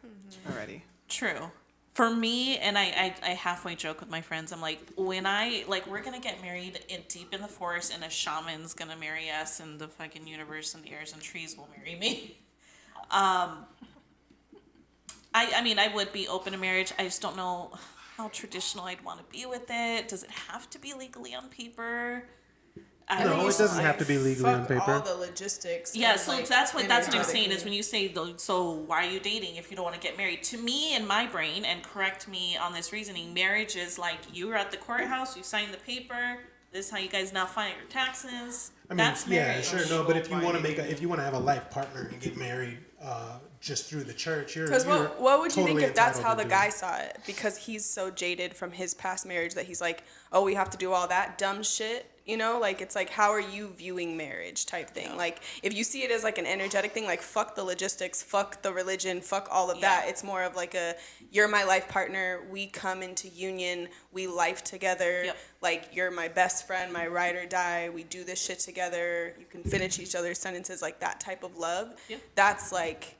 already. true. For me, and I halfway joke with my friends, I'm like, we're gonna get married deep in the forest, and a shaman's gonna marry us, and the fucking universe and the airs and trees will marry me. I mean, I would be open to marriage. I just don't know how traditional I'd want to be with it. Does it have to be legally on paper? No, it doesn't have to be legally on Fuck paper. all the logistics. Yeah, and, so like, that's what I'm saying is energetically. when you say, so why are you dating if you don't want to get married? To me, in my brain, and correct me on this reasoning, marriage is like you were at the courthouse, you signed the paper. This is how you guys now file your taxes. I mean, That's yeah, marriage. sure, no, but if you want to have a life partner and get married just through the church, you're. Because you're what would you totally think if that's entitled how to the do guy it. saw it? Because he's so jaded from his past marriage that he's like, oh, we have to do all that dumb shit. You know, like, it's like, how are you viewing marriage type thing? Like, if you see it as like an energetic thing, like, fuck the logistics, fuck the religion, fuck all of that. Yeah. It's more of like you're my life partner. We come into union. We life together. Yep. Like, you're my best friend, my ride or die. We do this shit together. You can finish each other's sentences, like that type of love. Yep. That's like,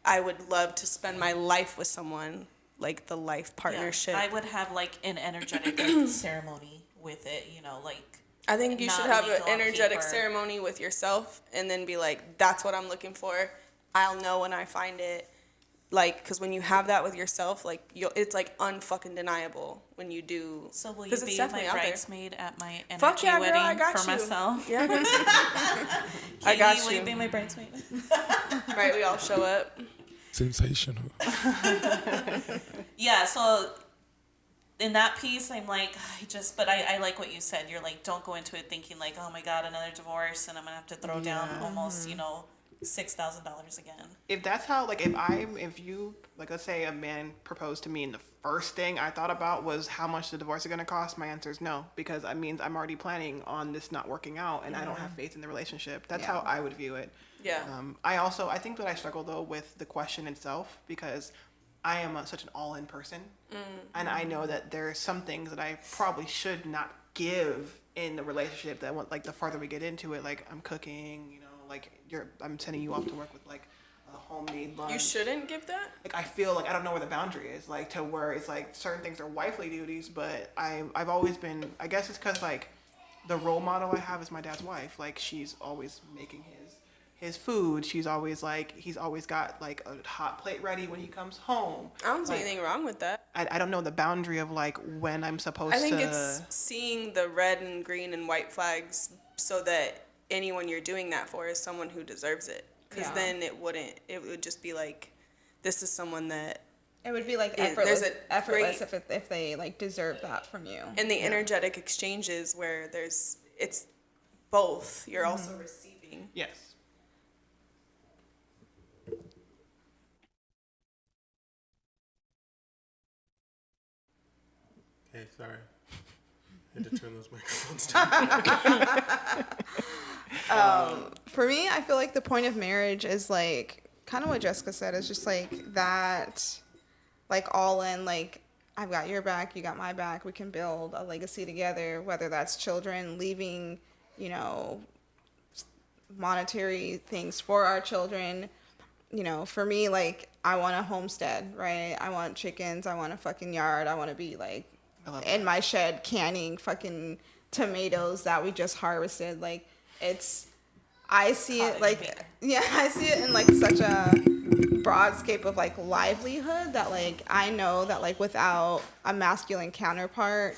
I would love to spend my life with someone, like the life Yeah. partnership. I would have like an energetic ceremony with it, like. I think you not should have an legal on energetic paper. ceremony with yourself and then be like, that's what I'm looking for. I'll know when I find it. Like, because when you have that with yourself, like, it's like unfucking deniable when you do. So will you 'cause it's be my definitely out there. bridesmaid at my energy Fuck yeah, girl, wedding I got for you. myself? Yeah. Katie, got will you you. be my bridesmaid? Right, we all show up. Sensational. Yeah, so in that piece, I'm like, but I like what you said. You're like, don't go into it thinking like, oh my God, another divorce, and I'm going to have to throw down almost, $6,000 again. If that's how, like, if you, like, let's say a man proposed to me and the first thing I thought about was how much the divorce is going to cost, my answer is no, because that means I'm already planning on this not working out and I don't have faith in the relationship. That's how I would view it. Yeah. I think that I struggle though with the question itself because I am such an all-in person, and I know that there are some things that I probably should not give in the relationship. That like the farther we get into it, like I'm cooking, like I'm sending you off to work with like a homemade lunch. You shouldn't give that? Like I feel like I don't know where the boundary is, like to where it's like certain things are wifely duties, but I've always been. I guess it's because like the role model I have is my dad's wife. Like she's always making his food. She's always like, he's always got like a hot plate ready when he comes home. I don't see Like, anything wrong with that. I don't know the boundary of like when I'm supposed I think to. it's seeing the red and green and white flags so that anyone you're doing that for is someone who deserves it. Because then it would just be like, this is someone that. It would be like Yeah, effortless, there's a effortless great- if they like deserve that from you. And the energetic exchanges where it's both. You're also receiving. Yes. Hey, sorry. I had to turn those microphones down. For me, I feel like the point of marriage is like kind of what Jessica said, is just like that, like all in, like I've got your back, you got my back, we can build a legacy together, whether that's children leaving, monetary things for our children. For me, like I want a homestead, right? I want chickens, I want a fucking yard, I want to be like in my shed canning fucking tomatoes that we just harvested. Like I see it like, yeah, I see it in like such a broad scope of like livelihood that like I know that like without a masculine counterpart,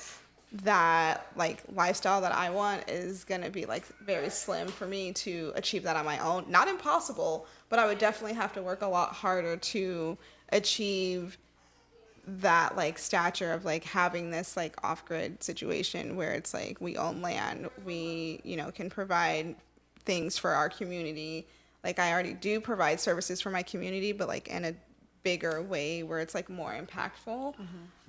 that like lifestyle that I want is gonna be like very slim for me to achieve that on my own. Not impossible, but I would definitely have to work a lot harder to achieve that like stature of like having this like off-grid situation where it's like we own land, we, you know, can provide things for our community. Like I already do provide services for my community, but like in a bigger way where it's like more impactful.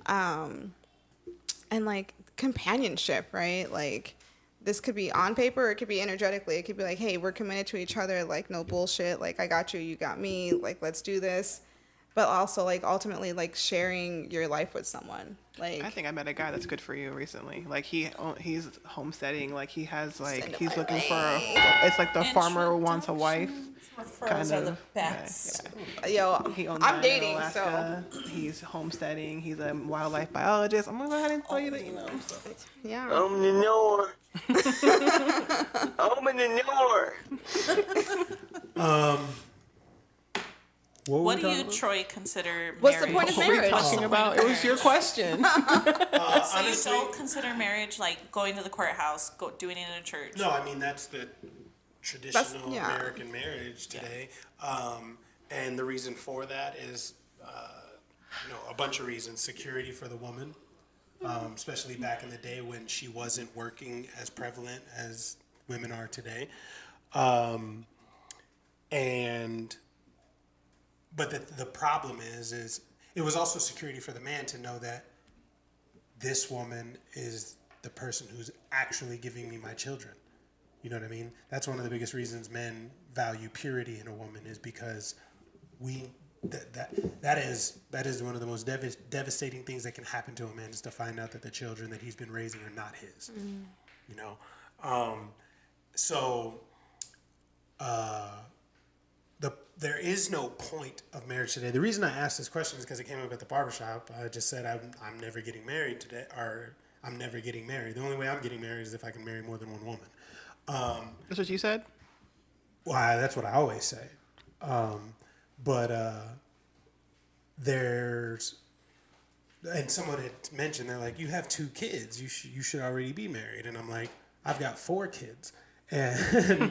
And like companionship, right? Like this could be on paper, or it could be energetically. It could be like, hey, we're committed to each other, like no bullshit, like I got you, you got me, like let's do this. But also like ultimately like sharing your life with someone. Like I think I met a guy that's good for you recently. Like he's homesteading. Like he has like Send he's my looking way. for it's like the farmer wants a wife. Referrals are the best. yo, He owns I'm land in dating, Alaska. He's homesteading. He's a wildlife biologist. I'm gonna go ahead and tell you the email. yeah. Open the door. Open the door. What, What were do we you, talking Troy, consider What's the marriage? point of What were we marriage? talking about? It was your question. So honestly- you don't consider marriage like going to the courthouse, doing it in a church? No, I mean that's the traditional yeah. American marriage today, and the reason for that is, a bunch of reasons. Security for the woman, especially back in the day when she wasn't working as prevalent as women are today, but the problem is it was also security for the man to know that this woman is the person who's actually giving me my children. You know what I mean? That's one of the biggest reasons men value purity in a woman, is because that is one of the most devastating things that can happen to a man, is to find out that the children that he's been raising are not his. You know, there is no point of marriage today. The reason I asked this question is because it came up at the barbershop. I just said I'm never getting married today, or I'm never getting married. The only way I'm getting married is if I can marry more than one woman. That's what you said? Well, that's what I always say. There's, and someone had mentioned, they're like, you have 2 kids, you should already be married. And I'm like, I've got 4 kids, and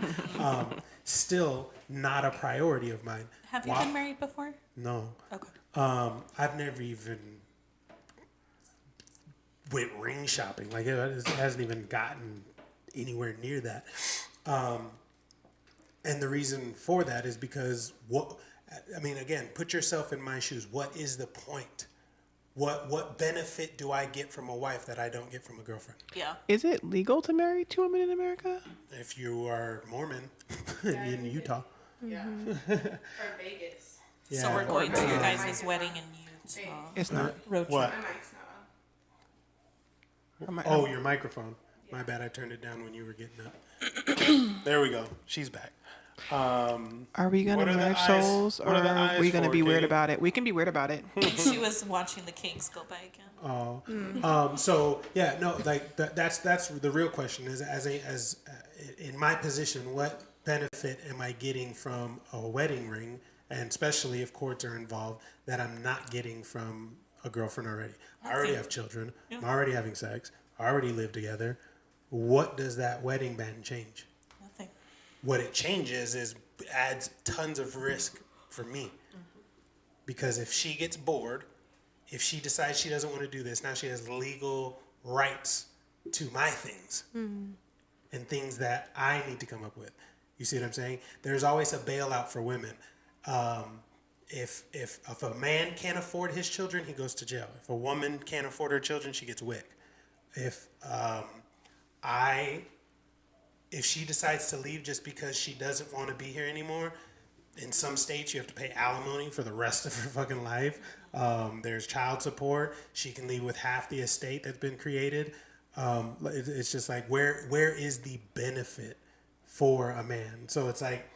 still not a priority of mine. Have you been married before? No. Okay. I've never even went ring shopping. Like it hasn't even gotten anywhere near that. And the reason for that is because again, put yourself in my shoes. What is the point? What benefit do I get from a wife that I don't get from a girlfriend? Yeah. Is it legal to marry 2 women in America? If you are Mormon in Utah. Yeah. Or Vegas. Yeah. So we're going to your guys' wedding in Utah. It's not. Road What? trip. My mic's not on. Oh, your microphone. My bad, I turned it down when you were getting up. There we go. She's back. Are we gonna What are the merge eyes- souls, or what are the are eyes we gonna for, be weird Katie? about it? We can be weird about it. She was watching the cakes go by again. So yeah, no, like that's the real question is in my position, what benefit am I getting from a wedding ring, and especially if courts are involved, that I'm not getting from a girlfriend already? I already have children. I'm already having sex. I already live together. What does that wedding band change? Nothing. What it changes is adds tons of risk for me. Because if she gets bored, if she decides she doesn't want to do this, now she has legal rights to my things and things that I need to come up with. You see what I'm saying? There's always a bailout for women. If a man can't afford his children, he goes to jail. If a woman can't afford her children, she gets WIC. If she decides to leave just because she doesn't want to be here anymore, in some states you have to pay alimony for the rest of her fucking life. There's child support. She can leave with half the estate that's been created. It's just like, where is the benefit for a man? So it's like,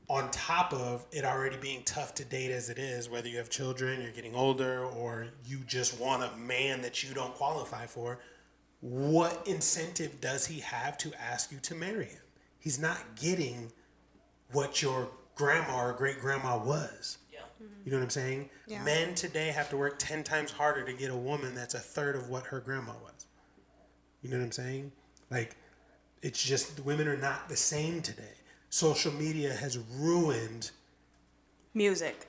on top of it already being tough to date as it is, whether you have children, you're getting older, or you just want a man that you don't qualify for, what incentive does he have to ask you to marry him? He's not getting what you're grandma or great grandma was. Yeah. You know what I'm saying? Yeah. Men today have to work 10 times harder to get a woman that's a third of what her grandma was. You know what I'm saying? Like, it's just women are not the same today. Social media has ruined Music.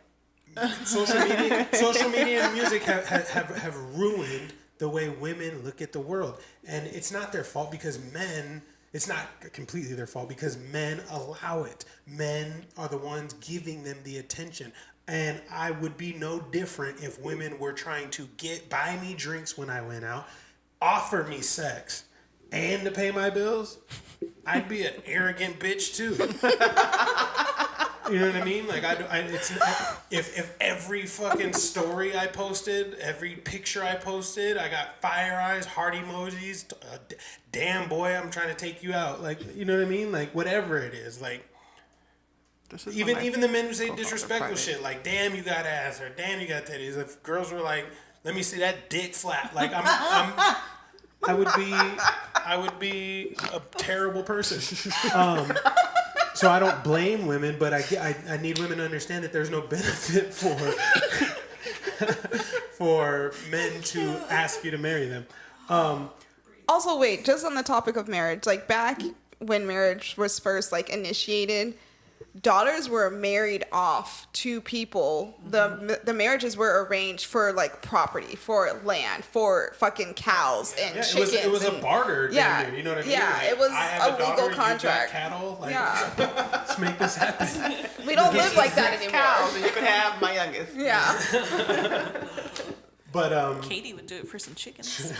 social media and music have ruined the way women look at the world. And it's not their fault because men, it's not completely their fault because men allow it. Men are the ones giving them the attention. And I would be no different if women were trying to buy me drinks when I went out, offer me sex, and to pay my bills. I'd be an arrogant bitch too. You know what I mean? Like if every fucking story I posted, every picture I posted, I got fire eyes, heart emojis, damn boy, I'm trying to take you out. Like, you know what I mean? Like whatever it is, like even the men who say disrespectful shit, like damn you got ass or damn you got titties. If girls were like, let me see that dick flap, like I would be a terrible person. So I don't blame women, but I need women to understand that there's no benefit for men to ask you to marry them. Also, wait, just on the topic of marriage, like back when marriage was first like initiated, daughters were married off to people. The marriages were arranged for like property, for land, for fucking cows and chickens. It was a barter. Yeah, you know what I mean? yeah, Like, it was I have a legal daughter, contract. You got cattle. Like, Yeah. let's make this happen. We don't live like that anymore. Cows, and you could have my youngest. Yeah. But Katie would do it for some chickens.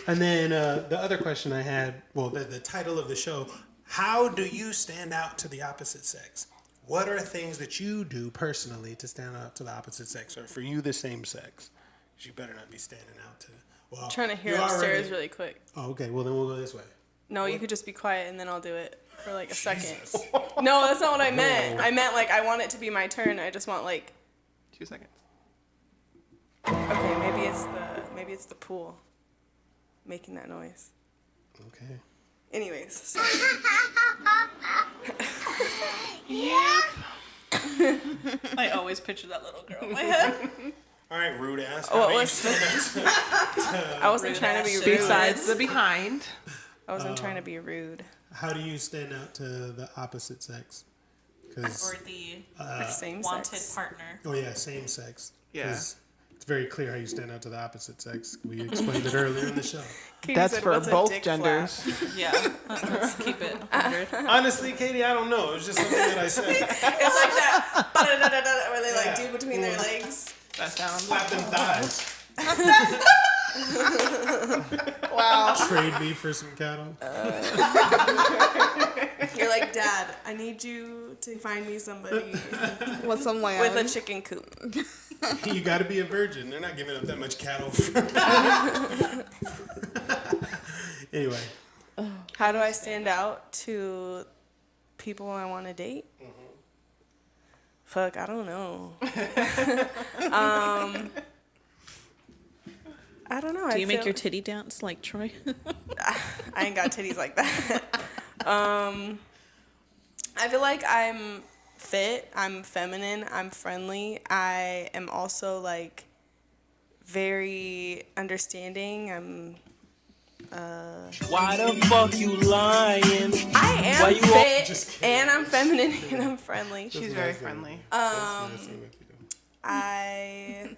and then the other question I had, well, the title of the show. How do you stand out to the opposite sex? What are things that you do personally to stand out to the opposite sex, or for you the same sex? 'Cause you better not be standing out to. Well, Trying to hear you upstairs already- really quick. Oh, okay. Well, then we'll go this way. No, you could just be quiet and then I'll do it for like a second. No, that's not what I meant. No. I meant like I want it to be my turn. I just want like 2 seconds. okay, maybe it's the pool making that noise. Okay. Anyways, sorry. I always picture that little girl in my head. All right, rude ass. Oh, How it do you was- stand out I wasn't trying to be Rude rude. ass Besides the behind. I wasn't trying to be rude. How do you stand out to the opposite sex? 'Cause- Or the Like same wanted sex. partner. oh yeah, same sex. Yeah. 'Cause it's very clear how you stand out to the opposite sex. We explained it earlier in the show. Katie That's said, for "What's a both dick genders. flap?" Yeah, let's keep it 100. Honestly, Katie, I don't know. It was just something that I said. It's like that ba-da-da-da-da, where they like do between their legs. That sounds Slap them thighs. Wow. Trade me for some cattle. You're like, Dad, I need you to find me somebody With some land. with a chicken coop. You got to be a virgin. They're not giving up that much cattle. Anyway, How do I stand out to people I want to date? Fuck, I don't know. I don't know. Do you make your titty dance like Troy? I ain't got titties like that. I feel like I'm fit, I'm feminine, I'm friendly. I am also like very understanding. I'm Why the fuck you lying? I am Why you fit and I'm feminine and I'm friendly. She's very friendly. I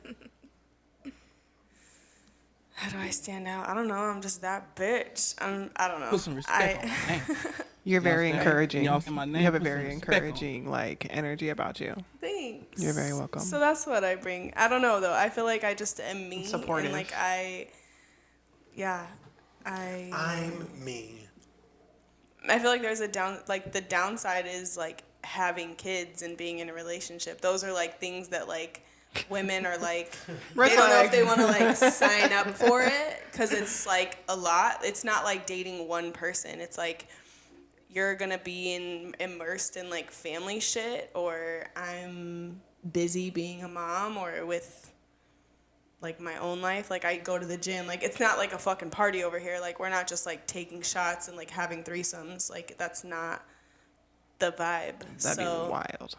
how do I stand out? I don't know. I'm just that bitch. I don't know. Put some respect on my name. You're very what I'm saying? encouraging. Y'all say my name, You have a put some very respect on it. encouraging like energy about you. Thanks. You're very welcome. So that's what I bring. I don't know though. I feel like I just am me. Supportive. And like I'm me. I feel like there's a the downside is like having kids and being in a relationship. Those are like things that like women are like Red they don't know flag. if they want to like sign up for it because it's like a lot. It's not like dating one person. It's like you're gonna be immersed in like family shit, or I'm busy being a mom, or with like my own life. Like I go to the gym. Like it's not like a fucking party over here. Like we're not just like taking shots and like having threesomes. Like that's not the vibe. That'd be So wild.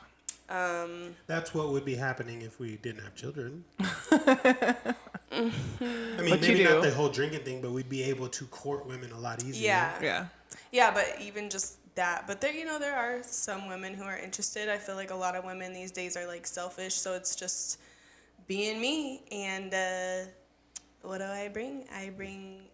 That's what would be happening if we didn't have children. I mean, But maybe you not do. the whole drinking thing, but we'd be able to court women a lot easier. yeah. Yeah. But even just that. But there, there are some women who are interested. I feel like a lot of women these days are like selfish. So it's just being me. And what do I bring?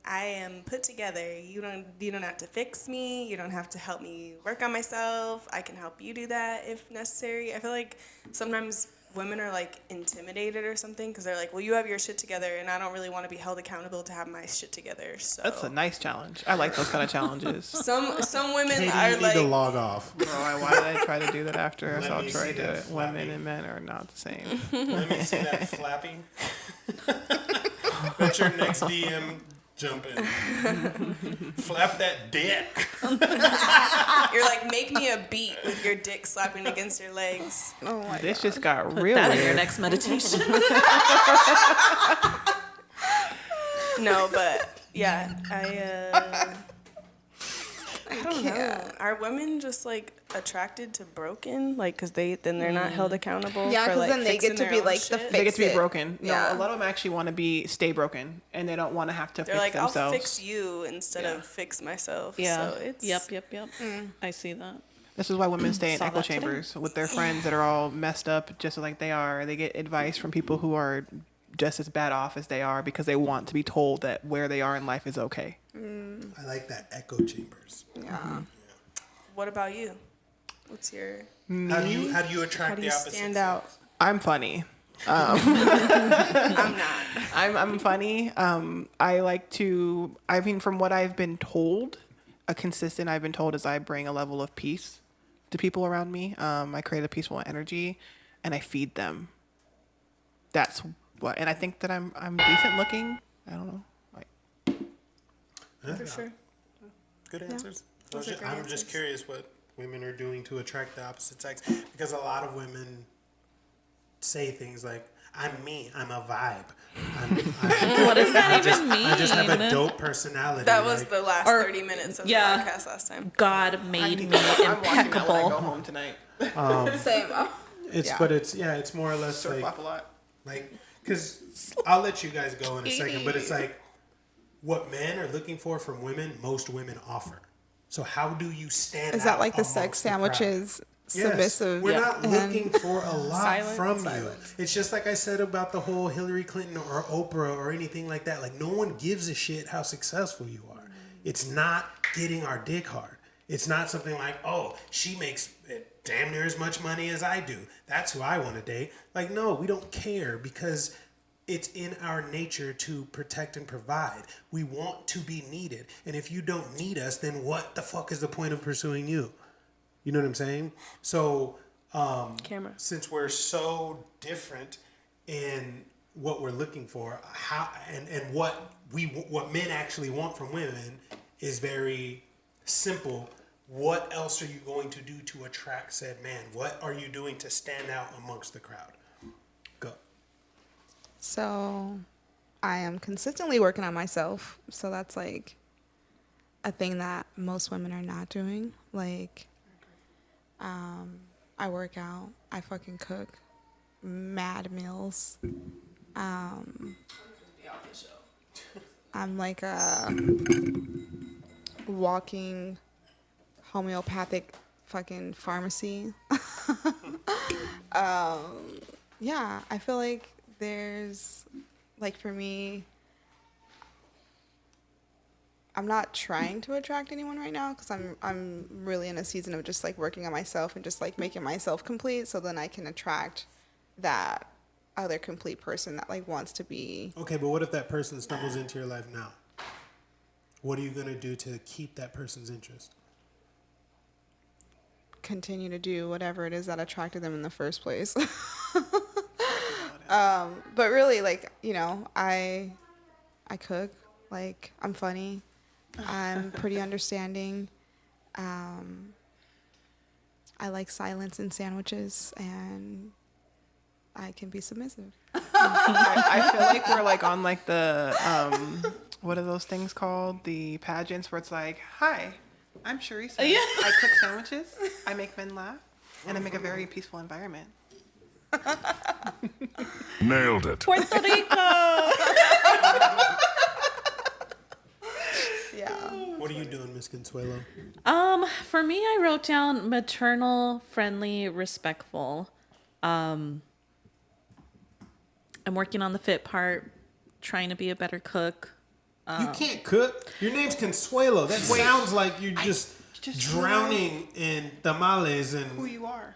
I am put together. You don't have to fix me. You don't have to help me work on myself. I can help you do that if necessary. I feel like sometimes women are like intimidated or something because they're like, well, you have your shit together, and I don't really want to be held accountable to have my shit together. So That's a nice challenge. I like those kind of challenges. some women Katie, are you need like, to log off. Bro, why did I try to do that after? Let I'll me try see to do that it. flapping. Women and men are not the same. Let me see that flapping. Bet your next DM jumping. Flap that dick. you're like, make me a beat with your dick slapping against your legs. Oh my This just got real That in your weird. next meditation. No, but yeah, I don't know. Are women just like attracted to broken? Like, cause they're not held accountable. Yeah, for, 'cause like, then they get fixing to their be, own like, the shit? They get to be fix it. broken. Yeah. No, a lot of them actually want to stay broken, and they don't want to have to They're fix like, themselves. I'll fix you instead Yeah. of fix myself. Yeah. So it's Yep. I see that. This is why women stay in Saw echo that today. chambers with their friends that are all messed up just like they are. They get advice from people who are just as bad off as they are because they want to be told that where they are in life is okay. I like that echo chambers. Yeah. What about you? What's your? How do you attract How do the you opposite stand sex? out? I'm funny. I'm not. I'm funny. I like to. I mean, from what I've been told, I've been told is I bring a level of peace to people around me. I create a peaceful energy, and I feed them. That's what, and I think that I'm decent looking. I don't know. Like, For sure. Good answers. Those are great I'm answers. just curious what women are doing to attract the opposite sex because a lot of women say things like, "I'm me. I'm a vibe. What does that even mean? I just have a dope personality." That was like, the last Or- 30 minutes of yeah. the podcast last time. God made me I'm watching that when I go impeccable. home tonight. Same. it's more or less Surf up a lot. because I'll let you guys go in a second, but it's like what men are looking for from women, most women offer. So how do you stand Is out that like the amongst sex the crowd? sandwiches, Yes. submissive? We're not and- looking for a lot Silence. from you. It's just like I said about the whole Hillary Clinton or Oprah or anything like that. Like no one gives a shit how successful you are. It's not getting our dick hard. It's not something like, oh, she makes damn near as much money as I do. That's who I want to date. Like, no, we don't care because it's in our nature to protect and provide. We want to be needed. And if you don't need us, then what the fuck is the point of pursuing you? You know what I'm saying? So, Camera. since we're so different in what we're looking for, how and what men actually want from women is very simple. What else are you going to do to attract said man? What are you doing to stand out amongst the crowd? Go. So, I am consistently working on myself. So that's like a thing that most women are not doing. Like, I work out. I fucking cook mad meals. I'm like a walking homeopathic fucking pharmacy. Yeah, I feel like there's, like, for me, I'm not trying to attract anyone right now because I'm really in a season of just like working on myself and just like making myself complete so then I can attract that other complete person that like wants to be. Okay, but what if that person stumbles into your life now? What are you going to do to keep that person's interest? Continue to do whatever it is that attracted them in the first place. But really, like, you know, I cook, like, I'm funny, I'm pretty understanding, I like silence in sandwiches, and I can be submissive. I feel like we're like on like the what are those things called? The pageants where it's like, hi, I'm Sharisa. Yeah. I cook sandwiches. I make men laugh, and I make a very peaceful environment. Nailed it. Puerto Rico. Yeah. What are you doing, Miss Consuelo? For me, I wrote down maternal, friendly, respectful. I'm working on the fit part, trying to be a better cook. You can't cook. Your name's Consuelo. That sounds like you're just drowning in tamales and. Who you are?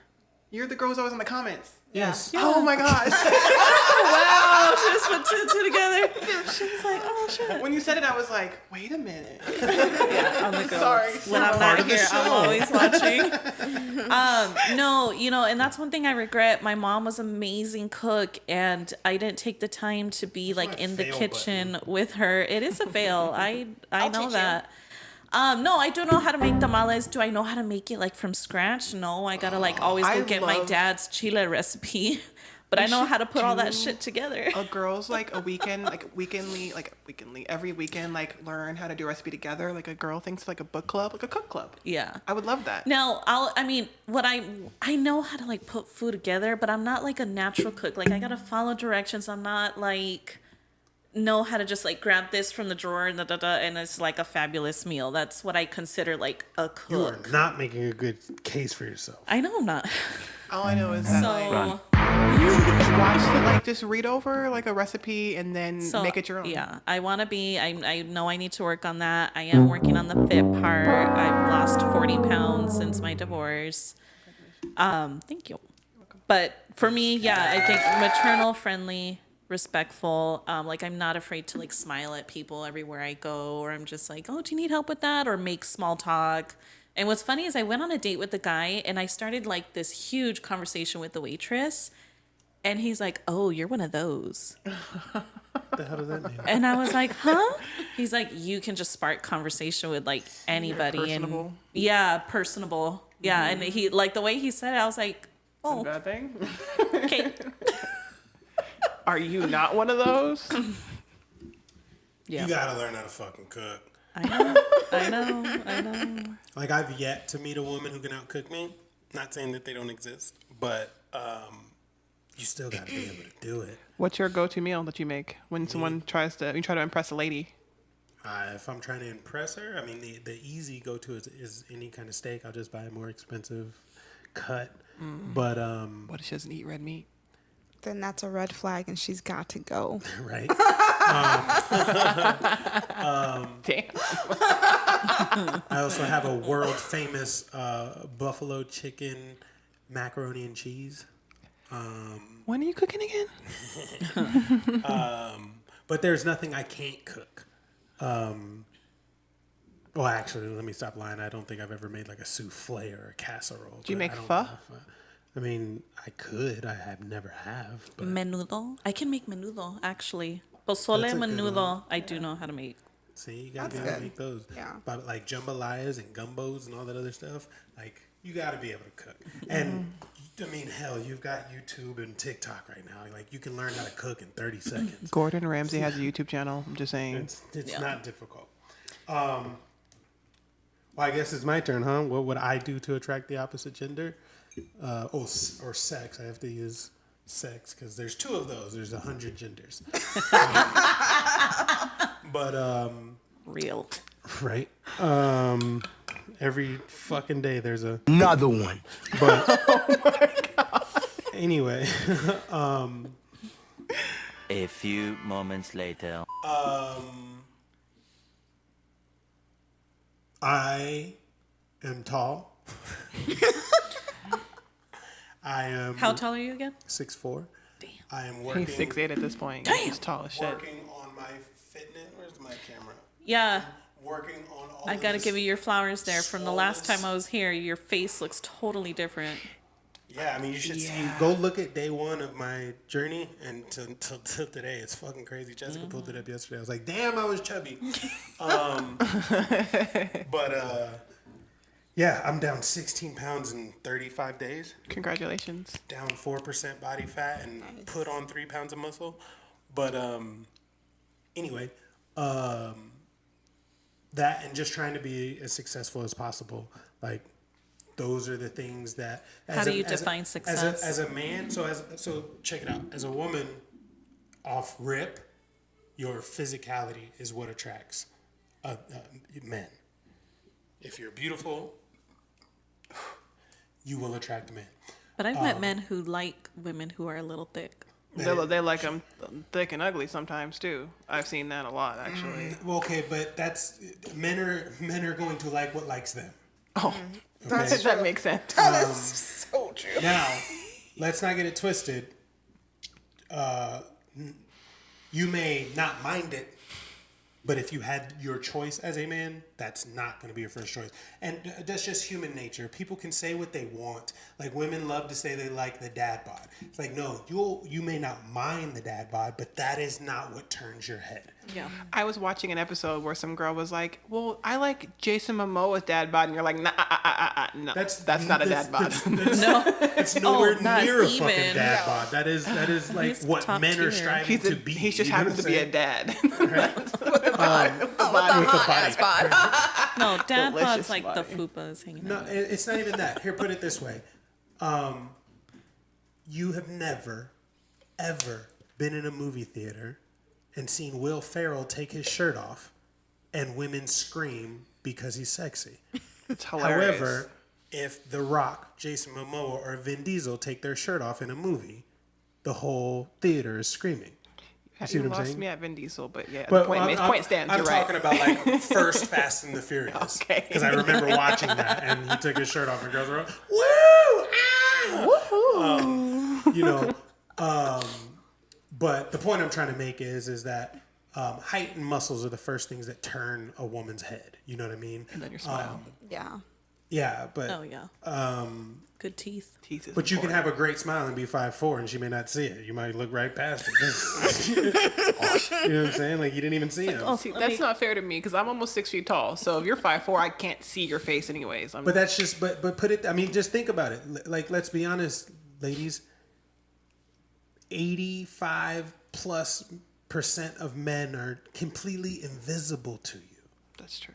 You're the girl who's always in the comments. Yes. Oh my gosh. Wow, she just put two and two together. She was like, oh, shit. When you said it, I was like, wait a minute. I'm the girl. Sorry. When I'm Part not of the here, I'm show. always watching. No, and that's one thing I regret. My mom was an amazing cook, and I didn't take the time to be like my in the fail kitchen with her. It is a fail. I I'll know teach that. No, I don't know how to make tamales. Do I know how to make it like from scratch? No, I gotta like always go I get my love- dad's chile recipe. But I know how to put all that shit together. A girls like a weekend, every weekend, like learn how to do a recipe together. Like a girl thinks like a book club, like a cook club. Yeah. I would love that. Now, I know how to like put food together, but I'm not like a natural cook. Like I gotta follow directions. I'm not like know how to just like grab this from the drawer and and it's like a fabulous meal. That's what I consider like a You are cook. not making a good case for yourself. I know I'm not. All I know is that like So, watch it, like just read over like a recipe and then make it your own. Yeah, I want to be. I know I need to work on that. I am working on the fit part. I've lost 40 pounds since my divorce. Thank you. But for me, yeah, I think maternal, friendly, respectful. Like I'm not afraid to like smile at people everywhere I go, or I'm just like, oh, do you need help with that? Or make small talk. And what's funny is I went on a date with the guy and I started like this huge conversation with the waitress. And he's like, oh, you're one of those. What the hell does that mean? And I was like, huh? He's like, you can just spark conversation with like anybody. Personable. And yeah, personable. Yeah. And he, like the way he said it, I was like, oh, Bad thing. okay. Are you not one of those? Yeah. You gotta learn how to fucking cook. I know. Like I've yet to meet a woman who can outcook me. Not saying that they don't exist, but you still gotta be able to do it. What's your go-to meal that you make when someone try to impress a lady? If I'm trying to impress her, I mean the easy go to is any kind of steak. I'll just buy a more expensive cut. But What if she doesn't eat red meat? Then that's a red flag, and she's got to go. right. Damn. I also have a world famous buffalo chicken macaroni and cheese. When are you cooking again? But there's nothing I can't cook. Well, actually, let me stop lying. I don't think I've ever made like a souffle or a casserole. Do you but make I don't pho? know if I mean, I could. I have never have. But Menudo. I can make menudo, actually. Pozole That's a good menudo, I do know how to make. see, you gotta be able to make those. Yeah. But like jambalayas and gumbos and all that other stuff, like you gotta be able to cook. And I mean, hell, you've got YouTube and TikTok right now. Like you can learn how to cook in 30 seconds. Gordon Ramsay has a YouTube channel. I'm just saying. It's not difficult. Well, I guess it's my turn, huh? What would I do to attract the opposite gender? Or sex. I have to use sex because there's two of those. There's 100 genders. But Real. right. Every fucking day there's Another one. But anyway, A few moments later. I am tall. I am How tall are you again? 6'4". Damn. I am working. He's 6'8" at this point. He's tall as shit. Working on my fitness. Where's my camera? Yeah. Working on all. I of gotta this. give you your flowers there. From the last Slowness. time I was here, your face looks totally different. Yeah, I mean, you should see. Go look at day one of my journey and till today. It's fucking crazy. Jessica pulled it up yesterday. I was like, damn, I was chubby. Yeah, I'm down 16 pounds in 35 days. Congratulations. Down 4% body fat and put on 3 pounds of muscle. But anyway, that and just trying to be as successful as possible. Like, those are the things that. How do you define success? As a man, so check it out. As a woman, off rip, your physicality is what attracts men. If you're beautiful, you will attract men. But I've met men who like women who are a little thick. They like them thick and ugly sometimes too. I've seen that a lot actually. Well, okay, but that's men are going to like what likes them. Oh, Okay? that makes sense. That's so true. Now, let's not get it twisted. You may not mind it, but if you had your choice as a man, that's not going to be your first choice. And that's just human nature. People can say what they want. Like, women love to say they like the dad bod. It's like, no, you may not mind the dad bod, but that is not what turns your head. Yeah. I was watching an episode where some girl was like, "Well, I like Jason Momoa's dad bod," and you're like, "Nah, no, that's not a dad bod." It's nowhere not near a even. fucking dad bod. That is like He's what top men are tier. striving to be. He just You know happens what to be a I'm dad. saying? With the body. No, dad Delicious bod's like body. the fupas hanging No, out. it's not even that. Here, put it this way. You have never, ever been in a movie theater and seen Will Ferrell take his shirt off and women scream because he's sexy. It's hilarious. However, if The Rock, Jason Momoa, or Vin Diesel take their shirt off in a movie, the whole theater is screaming. You see You what I'm lost saying? me at Vin Diesel, but yeah, But the point stands. I'm You're talking right. about like first Fast and the Furious. Okay. Because I remember watching that, and he took his shirt off, and girls were like, "Woo! Ah!" You know, but the point I'm trying to make is that height and muscles are the first things that turn a woman's head. You know what I mean? And then your smile. Yeah. Yeah, but Oh yeah. Good teeth. Teeth is but you can important. have a great smile and be 5'4", and she may not see it. You might look right past it. You know what I'm saying? Like, you didn't even see him. See, that's not fair to me because I'm almost 6 feet tall. So if you're 5'4", I can't see your face anyways. But that's just, but put it, I mean, just think about it. Like, let's be honest, ladies. 85+% of men are completely invisible to you. That's true.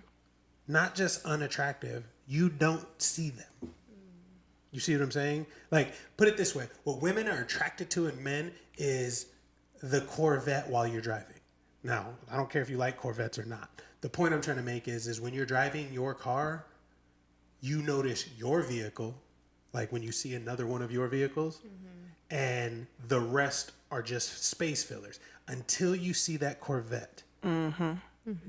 Not just unattractive. You don't see them. You see what I'm saying? Like, put it this way. What women are attracted to in men is the Corvette while you're driving. Now, I don't care if you like Corvettes or not. The point I'm trying to make is when you're driving your car, you notice your vehicle, like when you see another one of your vehicles, and the rest are just space fillers until you see that Corvette.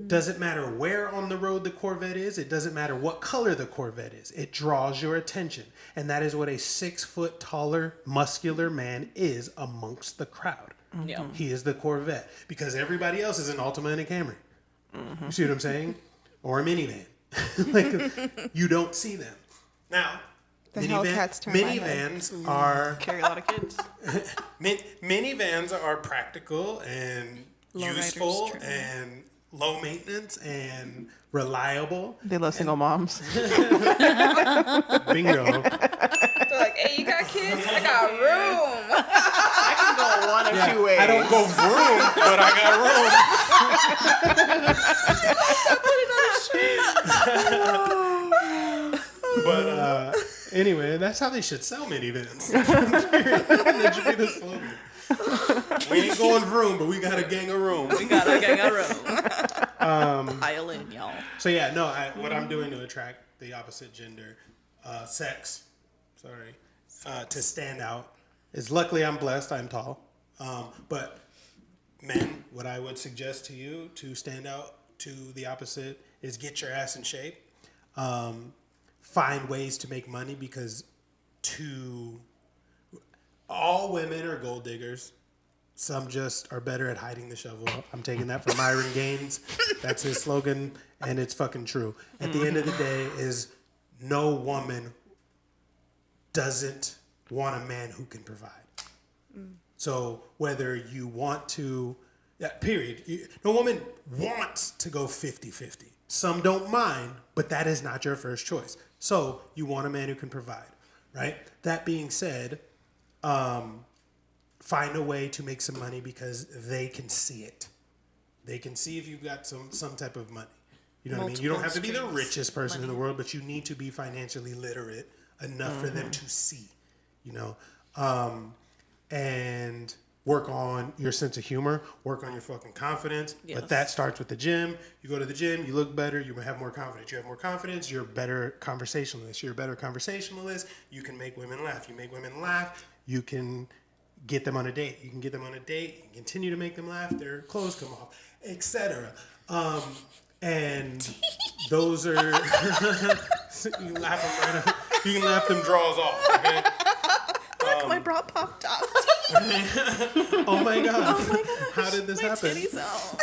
Doesn't matter where on the road the Corvette is. It doesn't matter what color the Corvette is. It draws your attention. And that is what a 6 foot taller, muscular man is amongst the crowd. Yeah. He is the Corvette because everybody else is an Altima and a Camry. You see what I'm saying? Or a minivan. Like, you don't see them. Now, The Hellcats turn my head. minivans are Carry a lot of kids. minivans are practical and Lowriders, useful true. and low maintenance and reliable. They love single moms. Bingo. They're like, hey, you got kids? I got room. I can go one of two ways. I don't go vroom, but I got room. But anyway, that's how they should sell minivans. That should be the slogan. We ain't going vroom, but we got a gang of room. We got a gang of room. Pile in, y'all. So yeah, no, what I'm doing to attract the opposite gender, sex, to stand out is luckily I'm blessed, I'm tall. But men, what I would suggest to you to stand out to the opposite is get your ass in shape. Find ways to make money because all women are gold diggers. Some just are better at hiding the shovel. I'm taking that from Myron Gaines. That's his slogan, and it's fucking true. At the end of the day, is no woman doesn't want a man who can provide. So whether you want to, period. No woman wants to go 50-50. Some don't mind, but that is not your first choice. So you want a man who can provide, right? That being said, find a way to make some money because they can see it. They can see if you've got some type of money. You know what I mean? You don't have to be the Multiple richest person in the money. world, but you need to be financially literate enough for them to see, you know? And work on your sense of humor, work on your fucking confidence. Yes. But that starts with the gym. You go to the gym, you look better, you have more confidence. You have more confidence, you're a better conversationalist. You're a better conversationalist, you can make women laugh. You make women laugh, you can get them on a date. You can get them on a date, you can continue to make them laugh, their clothes come off, etc. And those are you can laugh them right up. You can laugh them draws off, okay? My bra popped out. Oh my god. How did this happen? Titties out.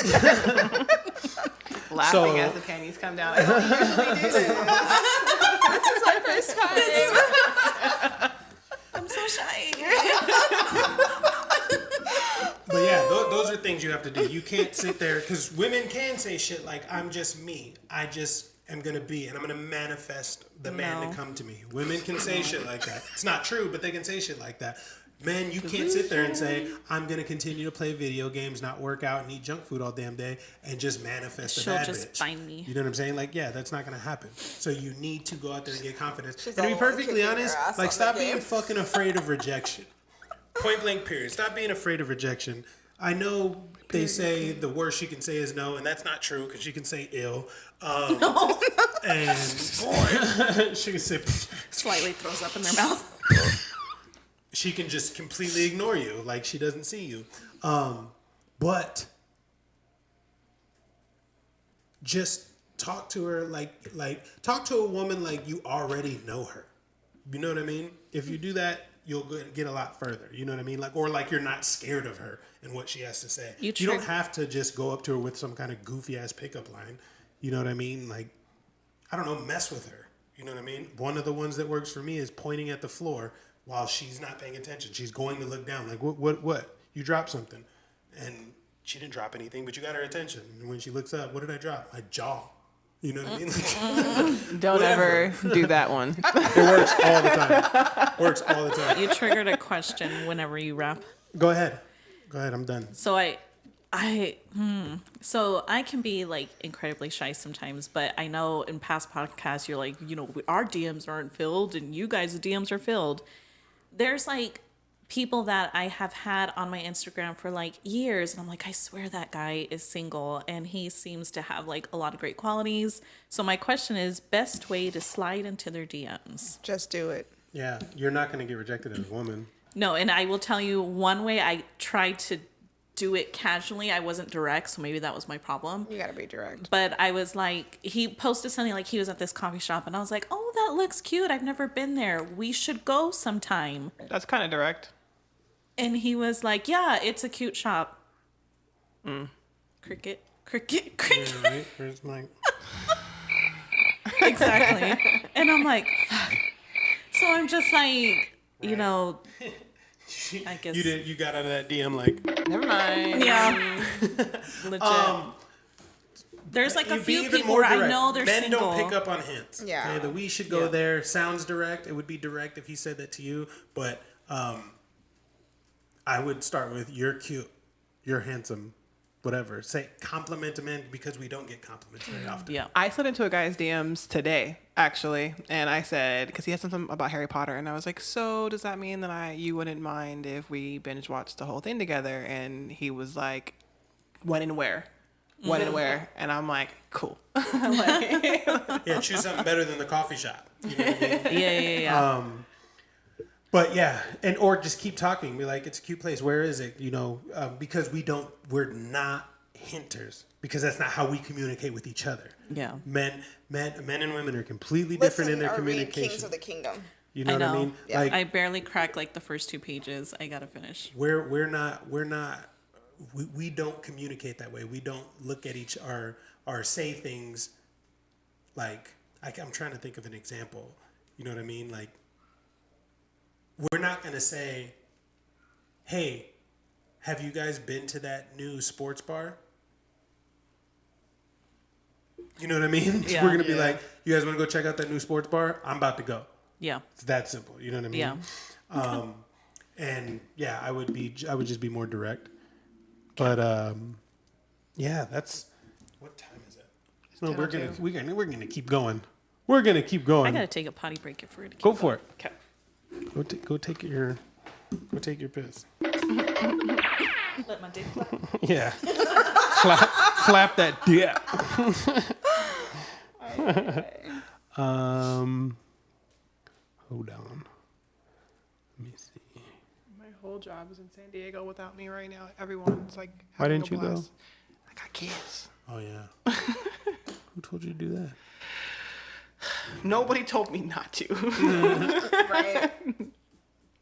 Laughing So- as the panties come down. I don't usually do that. I'm so shy. But yeah, those are things you have to do. You can't sit there because women can say shit like, "I'm just me. I just am gonna be, and I'm gonna manifest the man No. to come to me." Women can say shit like that. It's not true, but they can say shit like that. Men, you can't sit there and say, "I'm gonna continue to play video games, not work out, and eat junk food all damn day, and just manifest a She'll bad just bitch." find me. You know what I'm saying? Like, yeah, that's not gonna happen. So you need to go out there and get confidence. She's And to be all perfectly kicking your honest, ass like, on stop the being game. fucking afraid of rejection. Point blank, period. Stop being afraid of rejection. I know they say the worst you can say is no, and that's not true because you can say ill. And she can say Slightly throws up in their mouth. she can just completely ignore you, like she doesn't see you. But just talk to her like talk to a woman like you already know her. You know what I mean? If you do that, you'll get a lot further. You know what I mean? Like, or like you're not scared of her and what she has to say. You don't trick- have to just go up to her with some kind of goofy ass pickup line. You know what I mean? Like, I don't know, mess with her. You know what I mean? One of the ones that works for me is pointing at the floor while she's not paying attention. She's going to look down. Like, what? You dropped something. And she didn't drop anything, but you got her attention. And when she looks up, what did I drop? My jaw. You know what I mean? Like, Don't Whatever. ever do that one. it works all the time. Works all the time. You triggered a question whenever you rap. Go ahead. I'm done. So so I can be like incredibly shy sometimes, but I know in past podcasts you're like, you know, our DMs aren't filled and you guys' DMs are filled. There's like people that I have had on my Instagram for like years, and I'm like, I swear that guy is single and he seems to have like a lot of great qualities. So my question is, best way to slide into their DMs? Just do it. Yeah, you're not going to get rejected as a woman. No, and I will tell you one way I tried to do it casually. I wasn't direct, so maybe that was my problem. You gotta be direct. But I was like, he posted something like he was at this coffee shop, and I was like, oh, that looks cute. I've never been there. We should go sometime. That's kind of direct. And he was like, yeah, it's a cute shop. Cricket. Yeah, right? Where's my... Exactly. And I'm like, fuck. So I'm just like, you know, I guess. You got out of that DM like... Never mind. Yeah. Legit. There's like a You'd be few even people more where I direct. know they're Men single. don't pick up on hints. Yeah. Okay? The we should go Yeah. there sounds direct. It would be direct if he said that to you, but I would start with you're cute, you're handsome, whatever. Say compliment a man because we don't get compliments very often. Yeah. I slid into a guy's DMs today, actually, and I said, because he had something about Harry Potter, and I was like, so does that mean that you wouldn't mind if we binge watched the whole thing together? And he was like, when and where? When and where? And I'm like, cool. Yeah, choose something better than the coffee shop. You know what I mean? Yeah. But yeah, or just keep talking. Be like, it's a cute place. Where is it? You know, because we're not hinters. Because that's not how we communicate with each other. Yeah. Men and women are completely different in their or read communication. Kings of the Kingdom. You know I know. what I mean? Yeah. Like I barely cracked like the first 2 pages. I gotta finish. we don't communicate that way. We don't look at or say things like I'm trying to think of an example. You know what I mean? Like we're not gonna say, hey, have you guys been to that new sports bar? You know what I mean? Yeah. We're gonna be like, you guys want to go check out that new sports bar? I'm about to go. Yeah. It's that simple. You know what I mean? Yeah. And yeah, I would just be more direct. But yeah, that's what time is it? No, we're 10:02. gonna keep going. We're gonna keep going. I gotta take a potty break for it to keep Go for it. Okay. Go take your piss. Let my dick flap. Yeah. flap that dick. Hold on. Let me see. My whole job is in San Diego without me right now. Everyone's like, Why having didn't a you go? blast. I got kids. Oh yeah. Who told you to do that? Nobody told me not to. Right.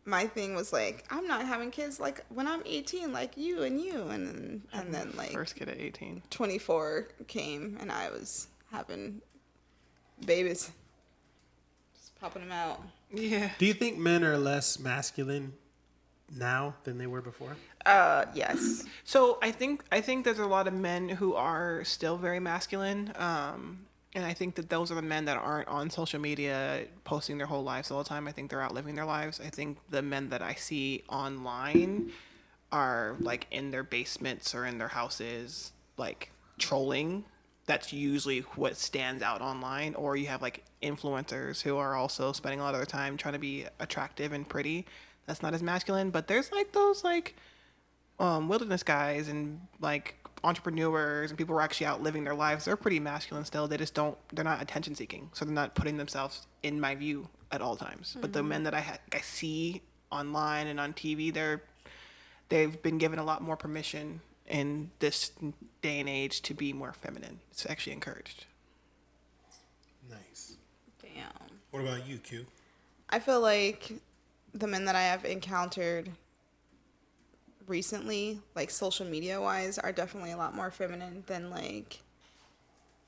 My thing was like, I'm not having kids like when I'm 18, like you, and then like First kid at 18. 24 came and I was having babies, just popping them out. Yeah. Do you think men are less masculine now than they were before? Yes. So I think there's a lot of men who are still very masculine, and I think that those are the men that aren't on social media posting their whole lives all the time. I think they're out living their lives. I think the men that I see online are like in their basements or in their houses, like trolling. That's usually what stands out online. Or you have like influencers who are also spending a lot of their time trying to be attractive and pretty. That's not as masculine, but there's like those like wilderness guys and like entrepreneurs and people who are actually out living their lives. They're pretty masculine still. They're not attention seeking, so they're not putting themselves in my view at all times. Mm-hmm. But the men that I see online and on TV, they've been given a lot more permission in this day and age to be more feminine. It's actually encouraged. Nice. Damn. What about you, Q? I feel like the men that I have encountered recently, like social media wise, are definitely a lot more feminine than like,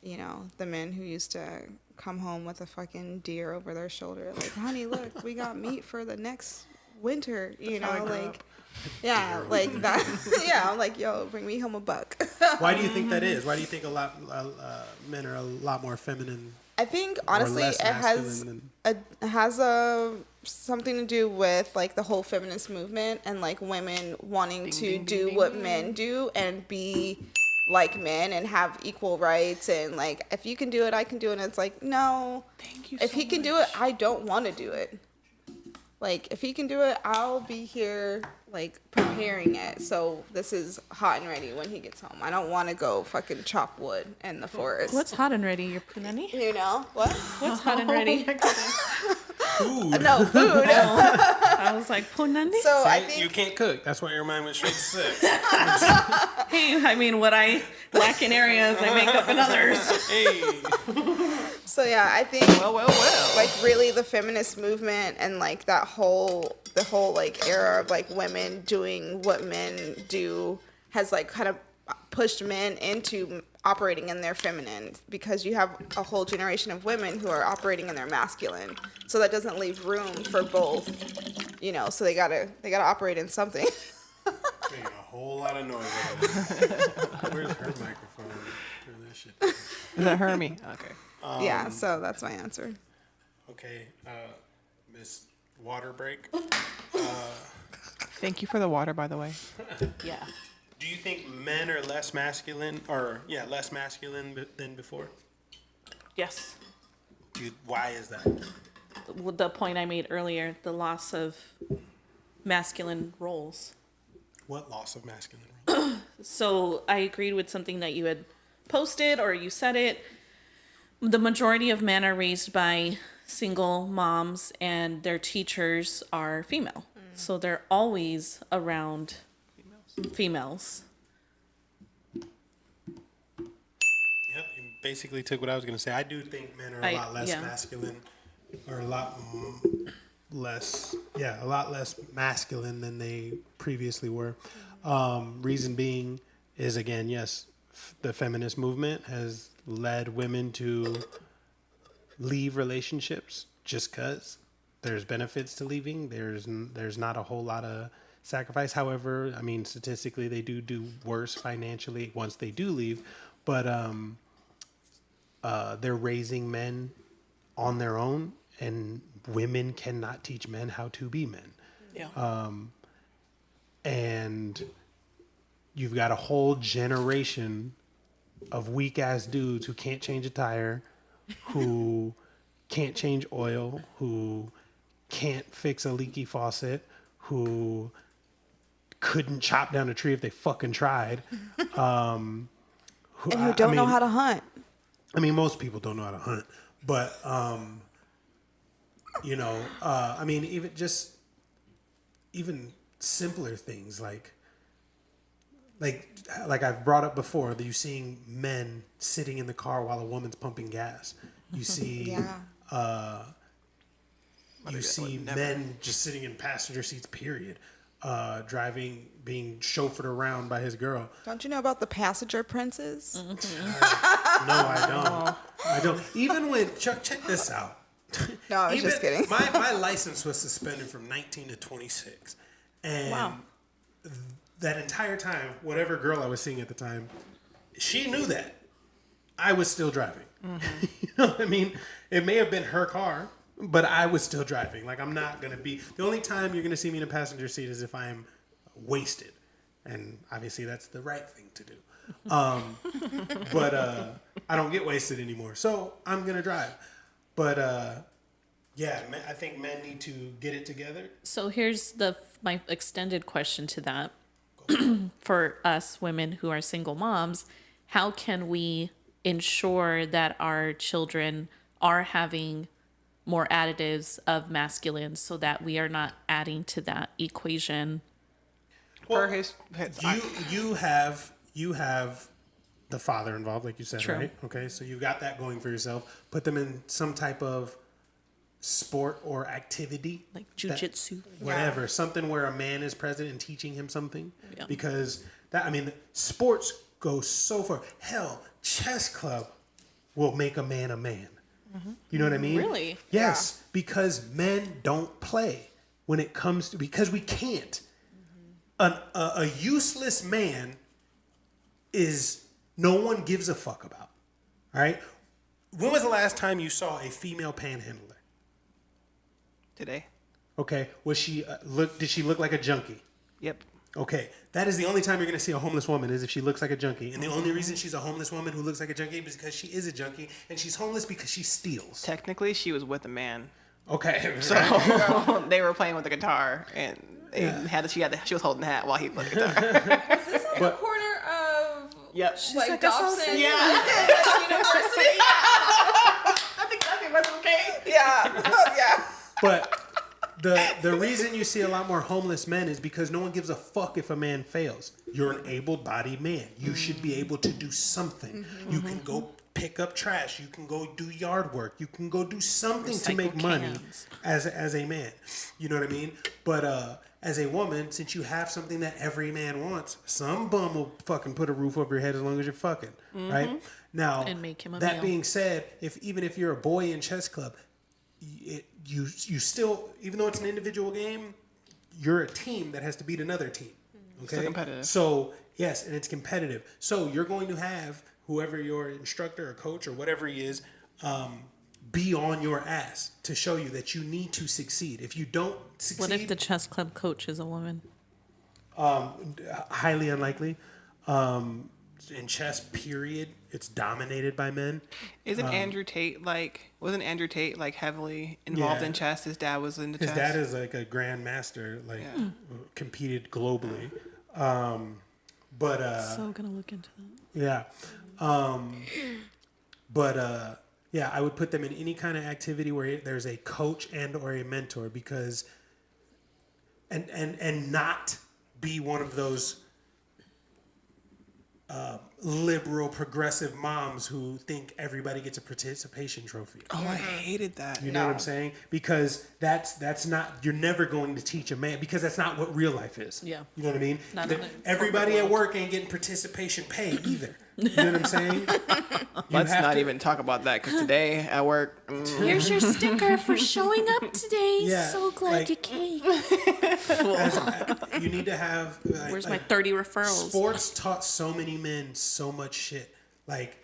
you know, the men who used to come home with a fucking deer over their shoulder. Like, honey, look, we got meat for the next winter, you know, like, yeah, like that. Yeah, I'm like, yo, bring me home a buck. Why do you think that is? Why do you think men are a lot more feminine? I think honestly, it has something to do with like the whole feminist movement and like women wanting to do what men do and be like men and have equal rights, and like if you can do it, I can do it. And it's like, no, thank you. If he can do it, I don't want to do it. Like if he can do it, I'll be here like preparing it. So this is hot and ready when he gets home. I don't want to go fucking chop wood in the forest. What's hot and ready? Your punani? You know what? What's hot and ready? Food. No, food. I was like, punani? So I think you can't cook. That's why your mind went straight to sex. Hey, I mean, what I lack in areas, I make up in others. Hey. So yeah, I think well. Like really the feminist movement and like the whole like era of like women doing what men do has like kind of pushed men into operating in their feminine, because you have a whole generation of women who are operating in their masculine. So that doesn't leave room for both, you know, so they gotta operate in something. Making a whole lot of noise over there. Where's her microphone? Turn that shit down. Is that Hermie? Okay. Yeah, so that's my answer. Okay, Miss Water Break. Thank you for the water, by the way. Yeah. Do you think men are less masculine than before? Yes. Why is that? The point I made earlier, the loss of masculine roles. What loss of masculine roles? So I agreed with something that you had posted, or you said it. The majority of men are raised by single moms and their teachers are female. So they're always around females. Yep, you basically took what I was going to say. I do think men are a lot less masculine, or a lot less masculine than they previously were. Reason being is, again, yes, the feminist movement has led women to leave relationships just because there's benefits to leaving. There's not a whole lot of sacrifice. However, I mean, statistically, they do worse financially once they do leave, but they're raising men on their own, and women cannot teach men how to be men. Yeah. And you've got a whole generation of weak ass dudes who can't change a tire, who can't change oil, who can't fix a leaky faucet, who couldn't chop down a tree if they fucking tried. And who don't know how to hunt. I mean, most people don't know how to hunt, but you know, I mean, even simpler things like I've brought up before, that you seeing men sitting in the car while a woman's pumping gas. You see, you see men just sitting in passenger seats. Period. Driving, being chauffeured around by his girl. Don't you know about the passenger princes? No, I don't. Even when check this out. No, I was just kidding. My license was suspended from 19 to 26, and that entire time, whatever girl I was seeing at the time, she knew that I was still driving. You know what I mean? It may have been her car, but I was still driving. Like, I'm not gonna be. The only time you're gonna see me in a passenger seat is if I'm wasted, and obviously that's the right thing to do. But I don't get wasted anymore, so I'm gonna drive. But yeah, I think men need to get it together. So here's my extended question to that. For us women who are single moms, how can we ensure that our children are having more additives of masculine so that we are not adding to that equation? Well, you have the father involved, like you said, True. right? Okay, so you got that going for yourself. Put them in some type of sport or activity, Like jujitsu. whatever, something where a man is present and teaching him something. Yeah. Because sports go so far. Hell, chess club will make a man a man. You know what I mean? Really? Yes, because men don't play when it comes to, because we can't. A useless man is no one gives a fuck about. All right? When was the last time you saw a female panhandler? Today. Okay, was she did she look like a junkie? Yep. Okay, that is the only time you're going to see a homeless woman, is if she looks like a junkie. And the only reason she's a homeless woman who looks like a junkie is because she is a junkie, and she's homeless because she steals. Technically, she was with a man. Okay. So they were playing with the guitar, and she was holding the hat while he played the guitar. Is this on the corner of Yep. like Dobson? Yeah. University? That's exactly what's okay. Yeah. But the reason you see a lot more homeless men is because no one gives a fuck if a man fails. You're an able-bodied man. You should be able to do something. You can go pick up trash. You can go do yard work. You can go do something to make money as a man. You know what I mean? But as a woman, since you have something that every man wants, some bum will fucking put a roof over your head as long as you're fucking, right? Now, And make him a that meal. being said, even if you're a boy in chess club, you still, even though it's an individual game, you're a team that has to beat another team. Okay, Still competitive. So yes, and it's competitive. So you're going to have whoever your instructor or coach or whatever he is, be on your ass to show you that you need to succeed. If you don't succeed, What if the chess club coach is a woman? highly unlikely. In chess, period, it's dominated by men. Wasn't Andrew Tate heavily involved Yeah. in chess? His dad was into His chess. dad is like a grandmaster, competed globally. But So gonna look into that. yeah, yeah, I would put them in any kind of activity where there's a coach and or a mentor, because and not be one of those liberal progressive moms who think everybody gets a participation trophy. Oh, I hated that. You know what I'm saying? Because that's not, you're never going to teach a man, because that's not what real life is. Yeah. You know what I mean? Not in the Everybody corporate at work ain't getting participation pay either. You know what I'm saying? Let's not even talk about that, because today at work, Here's your sticker for showing up today. Yeah, So glad like- you came. You need to have. Where's my 30 referrals? Sports taught so many men so much shit. Like,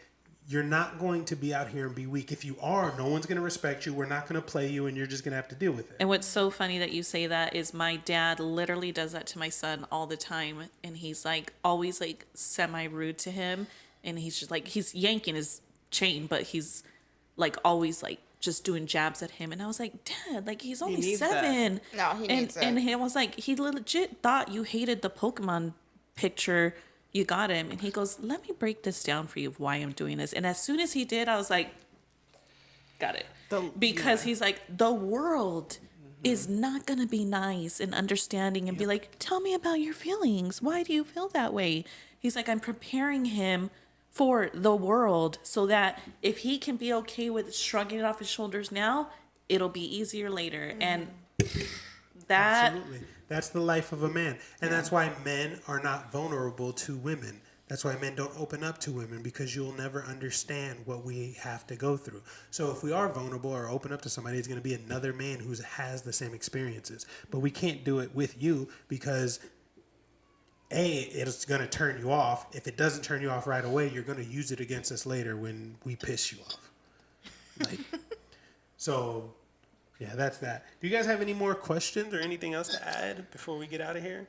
you're not going to be out here and be weak. If you are, no one's going to respect you. We're not going to play you, and you're just going to have to deal with it. And what's so funny that you say that is my dad literally does that to my son all the time. And he's like always like semi rude to him. and he's just like, he's yanking his chain, but he's like always like just doing jabs at him. And I was like, Dad, like he's only needs 7. No, he needs it. And he was like, he legit thought you hated the Pokemon picture you got him. And he goes, let me break this down for you of why I'm doing this. And as soon as he did, I was like, got it. Because he's like, the world is not going to be nice and understanding and be like, tell me about your feelings. Why do you feel that way? He's like, I'm preparing him for the world so that if he can be okay with shrugging it off his shoulders now, it'll be easier later. And that... Absolutely. That's the life of a man. And that's why men are not vulnerable to women. That's why men don't open up to women, because you'll never understand what we have to go through. So if we are vulnerable or open up to somebody, it's going to be another man who has the same experiences. But we can't do it with you because, A, it's going to turn you off. If it doesn't turn you off right away, you're going to use it against us later when we piss you off. Like, so, yeah, that's that. Do you guys have any more questions or anything else to add before we get out of here?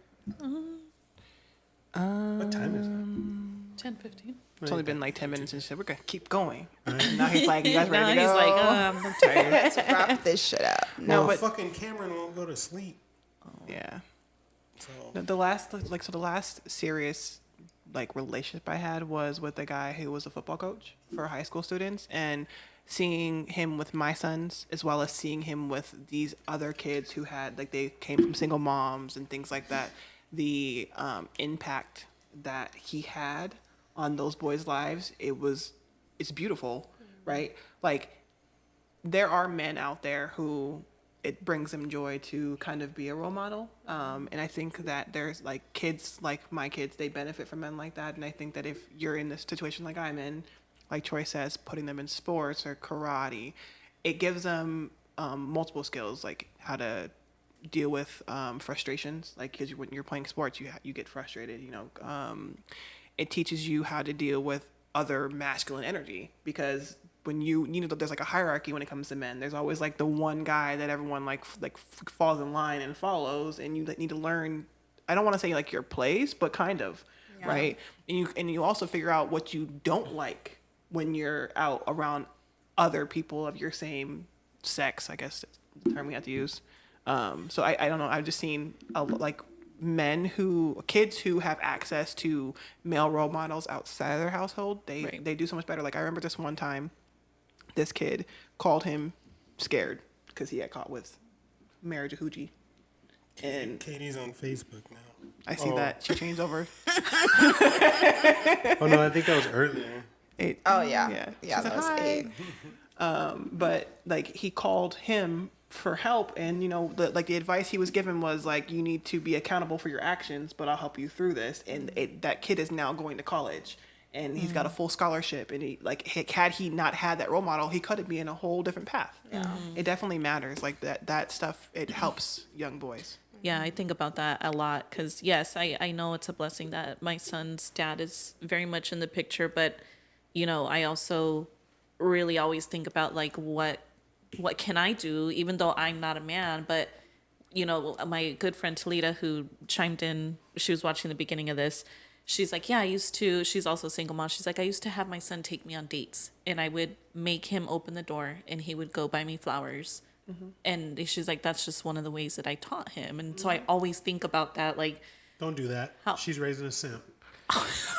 What time is it? 10:15. It's only been like 10 minutes and said, we're going to keep going. And now he's like, you guys ready to Now go? he's like, I'm tired. Let's wrap this shit up. No, Well, but fucking Cameron won't go to sleep. yeah. So. The last serious like relationship I had was with a guy who was a football coach for high school students, and seeing him with my sons as well as seeing him with these other kids who had like they came from single moms and things like that, the impact that he had on those boys' lives, it's beautiful, right? Like there are men out there who it brings them joy to kind of be a role model. And I think that there's like kids like my kids, they benefit from men like that. And I think that if you're in this situation like I'm in, like Troy says, putting them in sports or karate, it gives them multiple skills, like how to deal with frustrations. Like because when you're playing sports, you get frustrated, you know. It teaches you how to deal with other masculine energy, because when you know, there's like a hierarchy when it comes to men. There's always like the one guy that everyone like falls in line and follows, and you need to learn. I don't want to say like your place, but kind of, right? And you also figure out what you don't like when you're out around other people of your same sex. I guess that's the term we have to use. So I don't know. I've just seen like kids who have access to male role models outside of their household. They do so much better. Like I remember this one time. This kid called him scared because he had caught with marriage a hoochie. And Katie's on Facebook now. I see that. She changed over. Oh, no, I think that was earlier. Oh, yeah. Yeah, Yeah, She's that was "Hi." 8. But like he called him for help, and you know, the advice he was given was like, you need to be accountable for your actions, but I'll help you through this. And that kid is now going to college. And he's got a full scholarship, and had he not had that role model, he could be in a whole different path. Yeah. It definitely matters. Like that stuff, it helps young boys. Yeah, I think about that a lot because, yes, I know it's a blessing that my son's dad is very much in the picture. But, you know, I also really always think about, like, what can I do, even though I'm not a man. But, you know, my good friend Talita, who chimed in, she was watching the beginning of this. She's like, yeah, she's also a single mom. She's like, I used to have my son take me on dates, and I would make him open the door and he would go buy me flowers. Mm-hmm. And she's like, that's just one of the ways that I taught him. And so I always think about that. Like, don't do that. She's raising a simp.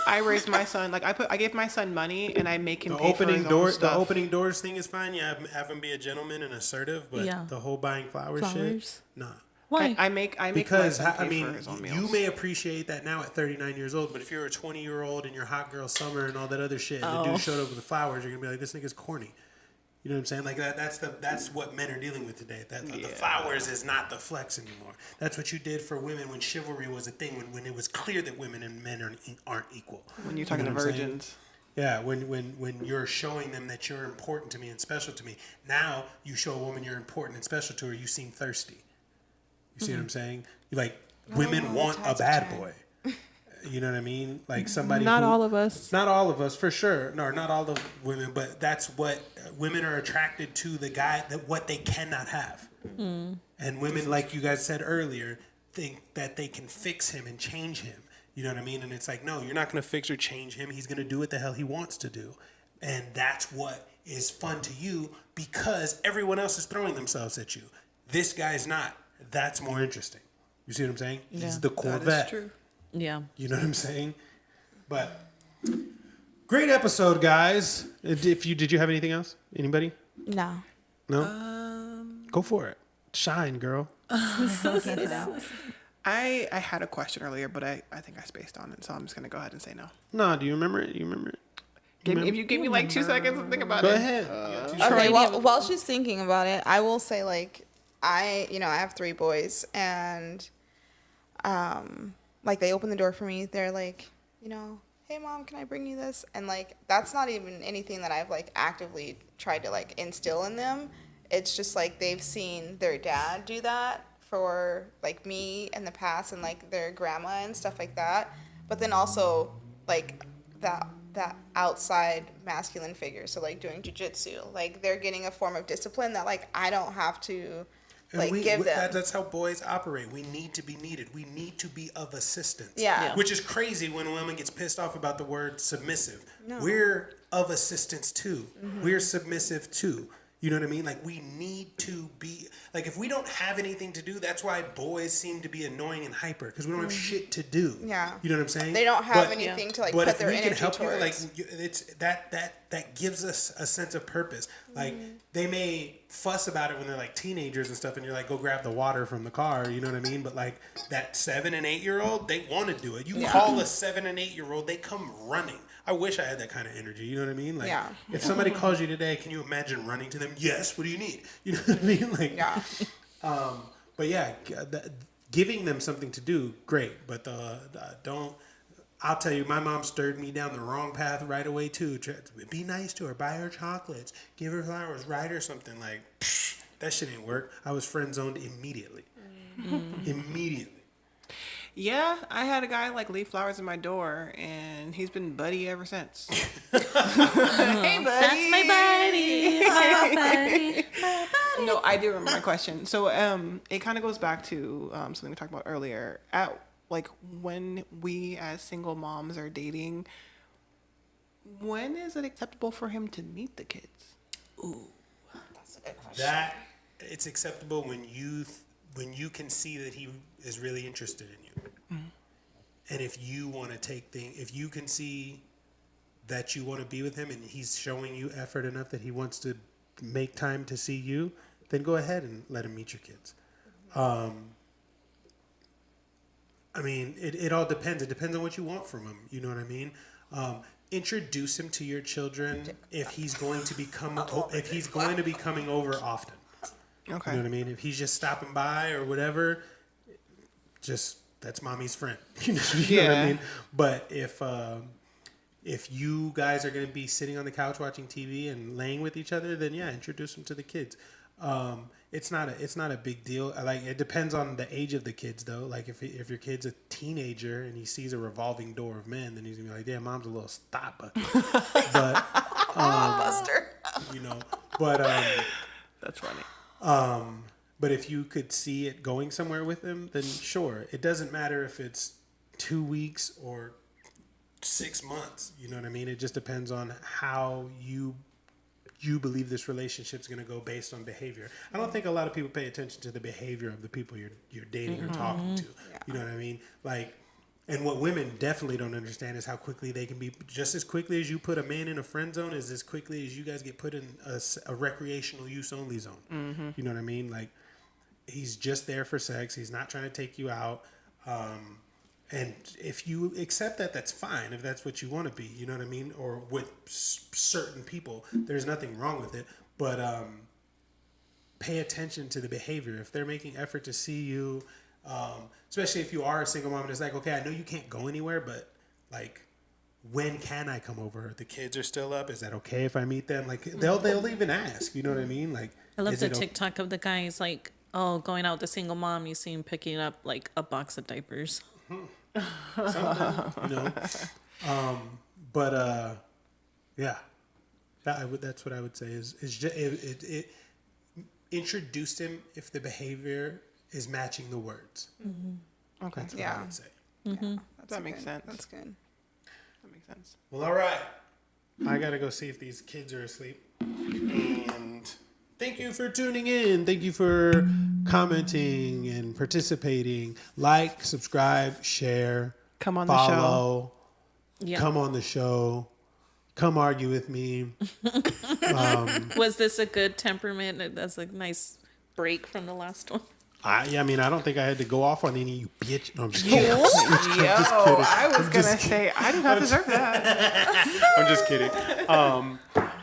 I raised my son, like I gave my son money and I make him pay for his own The stuff. opening doors thing is fine. Yeah, have him be a gentleman and assertive, but the whole buying flowers shit, nah. Why? I make because my son I pay mean, for his own meals. you may appreciate that now at 39 years old, but if you're a 20-year-old and you're hot girl summer and all that other shit, and the dude showed up with the flowers, you're gonna be like, this nigga's corny. You know what I'm saying? Like that's what men are dealing with today. The flowers is not the flex anymore. That's what you did for women when chivalry was a thing. When it was clear that women and men aren't equal. When you're talking to virgins. Yeah, when you're showing them that you're important to me and special to me. Now you show a woman you're important and special to her, you seem thirsty. You see what I'm saying? Like women want a bad boy. You know what I mean? Like somebody. Not all of us. Not all of us, for sure. No, not all of women, but that's what women are attracted to, the guy that what they cannot have. And women, like you guys said earlier, think that they can fix him and change him. You know what I mean? And it's like, no, you're not going to fix or change him. He's going to do what the hell he wants to do. And that's what is fun to you because everyone else is throwing themselves at you. This guy's not. That's more interesting. You see what I'm saying? He's the Corvette. That is true. Yeah. You know what I'm saying? But great episode, guys. Did you have anything else? Anybody? No. No? Go for it. Shine, girl. I had a question earlier, but I think I spaced on it, so I'm just gonna go ahead and say no. No, do you remember it? You remember it? If you give me like 2 seconds to think about Go it. ahead. Okay, while she's thinking about it, I will say, like, I have 3 boys, and, like, they open the door for me. They're like, hey, Mom, can I bring you this? And, like, that's not even anything that I've, like, actively tried to, like, instill in them. It's just, like, they've seen their dad do that for, like, me in the past and, like, their grandma and stuff like that. But then also, like, that outside masculine figure, so like doing jujitsu, like they're getting a form of discipline that like I don't have to give them. That's how boys operate. We need to be needed. We need to be of assistance. Yeah. Which is crazy when a woman gets pissed off about the word submissive. No. We're of assistance too. Mm-hmm. We're submissive too. You know what I mean? Like we need to be like if we don't have anything to do, that's why boys seem to be annoying and hyper because we don't have shit to do. Yeah. You know what I'm saying? They don't have anything to like but put if their we energy can help towards. you, like it's that gives us a sense of purpose. Like they may fuss about it when they're like teenagers and stuff, and you're like, go grab the water from the car. You know what I mean? But like that 7 and 8 year old, they want to do it. You call a 7 and 8 year old, they come running. I wish I had that kind of energy. You know what I mean? Like, if somebody calls you today, can you imagine running to them? Yes. What do you need? You know what I mean? Like, but yeah, giving them something to do, great. But don't. I'll tell you, my mom stirred me down the wrong path right away too. Be nice to her, buy her chocolates, give her flowers, write her something. Like, that shit ain't work. I was friend zoned immediately. Immediately. Yeah, I had a guy like leave flowers in my door, and he's been buddy ever since. Hey, buddy. That's my buddy. My buddy. My buddy. No, I do remember my question. So, it kind of goes back to something we talked about earlier. Like when we as single moms are dating, when is it acceptable for him to meet the kids? Ooh, that's a good question. That it's acceptable when you can see that he is really interested in you. And if you want to if you can see that you want to be with him and he's showing you effort enough that he wants to make time to see you, then go ahead and let him meet your kids. I mean, it all depends. It depends on what you want from him. You know what I mean? Introduce him to your children if he's going to be coming over often. Okay. You know what I mean? If he's just stopping by or whatever, just that's mommy's friend. You know what I mean? But if you guys are going to be sitting on the couch watching TV and laying with each other, then yeah, introduce them to the kids. It's not a big deal. Like it depends on the age of the kids though. Like if your kid's a teenager and he sees a revolving door of men, then he's gonna be like, "Damn, mom's a little stop bucket." But Buster. You know, but that's funny. But if you could see it going somewhere with him, then sure. It doesn't matter if it's 2 weeks or 6 months. You know what I mean? It just depends on how you believe this relationship's going to go based on behavior. I don't think a lot of people pay attention to the behavior of the people you're dating or talking to. Yeah. You know what I mean? Like, and what women definitely don't understand is how quickly they can be. Just as quickly as you put a man in a friend zone is as quickly as you guys get put in a recreational use only zone. Mm-hmm. You know what I mean? Like, he's just there for sex. He's not trying to take you out. And if you accept that, that's fine. If that's what you want to be, you know what I mean? Or with certain people, there's nothing wrong with it. But pay attention to the behavior. If they're making effort to see you, especially if you are a single mom, and it's like, okay, I know you can't go anywhere, but like, when can I come over? The kids are still up. Is that okay if I meet them? Like, they'll even ask. You know what I mean? Like, I love the TikTok of the guys like, oh, going out with a single mom. You see him picking up like a box of diapers. Something, you know. Yeah, that's what I would say is just it introduced him if the behavior is matching the words. Okay. That's what I would say. That makes sense. That's good. That makes sense. Well, all right. I gotta go see if these kids are asleep. And thank you for tuning in. Thank you for commenting and participating. Like, subscribe, share, Come on the show. follow. Yeah. Come on the show. Come argue with me. Was this a good temperament? That's a nice break from the last one. I mean, I don't think I had to go off on any you bitch. No, I'm just kidding. Yo, I was gonna say I do not deserve that. I'm just kidding.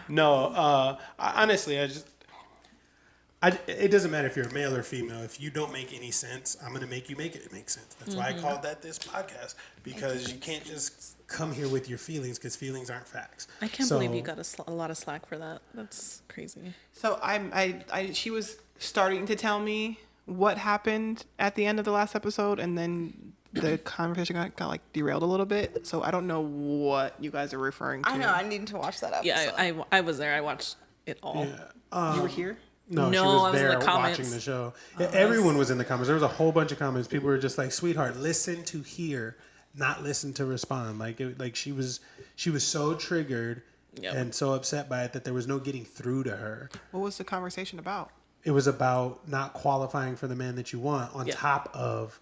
No, honestly, it doesn't matter if you're a male or female. If you don't make any sense, I'm going to make you make it make sense. That's why I called that this podcast, because you can't just come here with your feelings, because feelings aren't facts. I can't believe you got a lot of slack for that. That's crazy. So she was starting to tell me what happened at the end of the last episode, and then the conversation got like derailed a little bit. So I don't know what you guys are referring to. I know. I need to watch that episode. Yeah, I was there. I watched it all. Yeah. You were here? No, she No, I was was in there the comments. watching the show. Everyone was in the comments. There was a whole bunch of comments. People were just like, "Sweetheart, listen to hear, not listen to respond." Like she was so triggered and so upset by it that there was no getting through to her. What was the conversation about? It was about not qualifying for the man that you want, on top of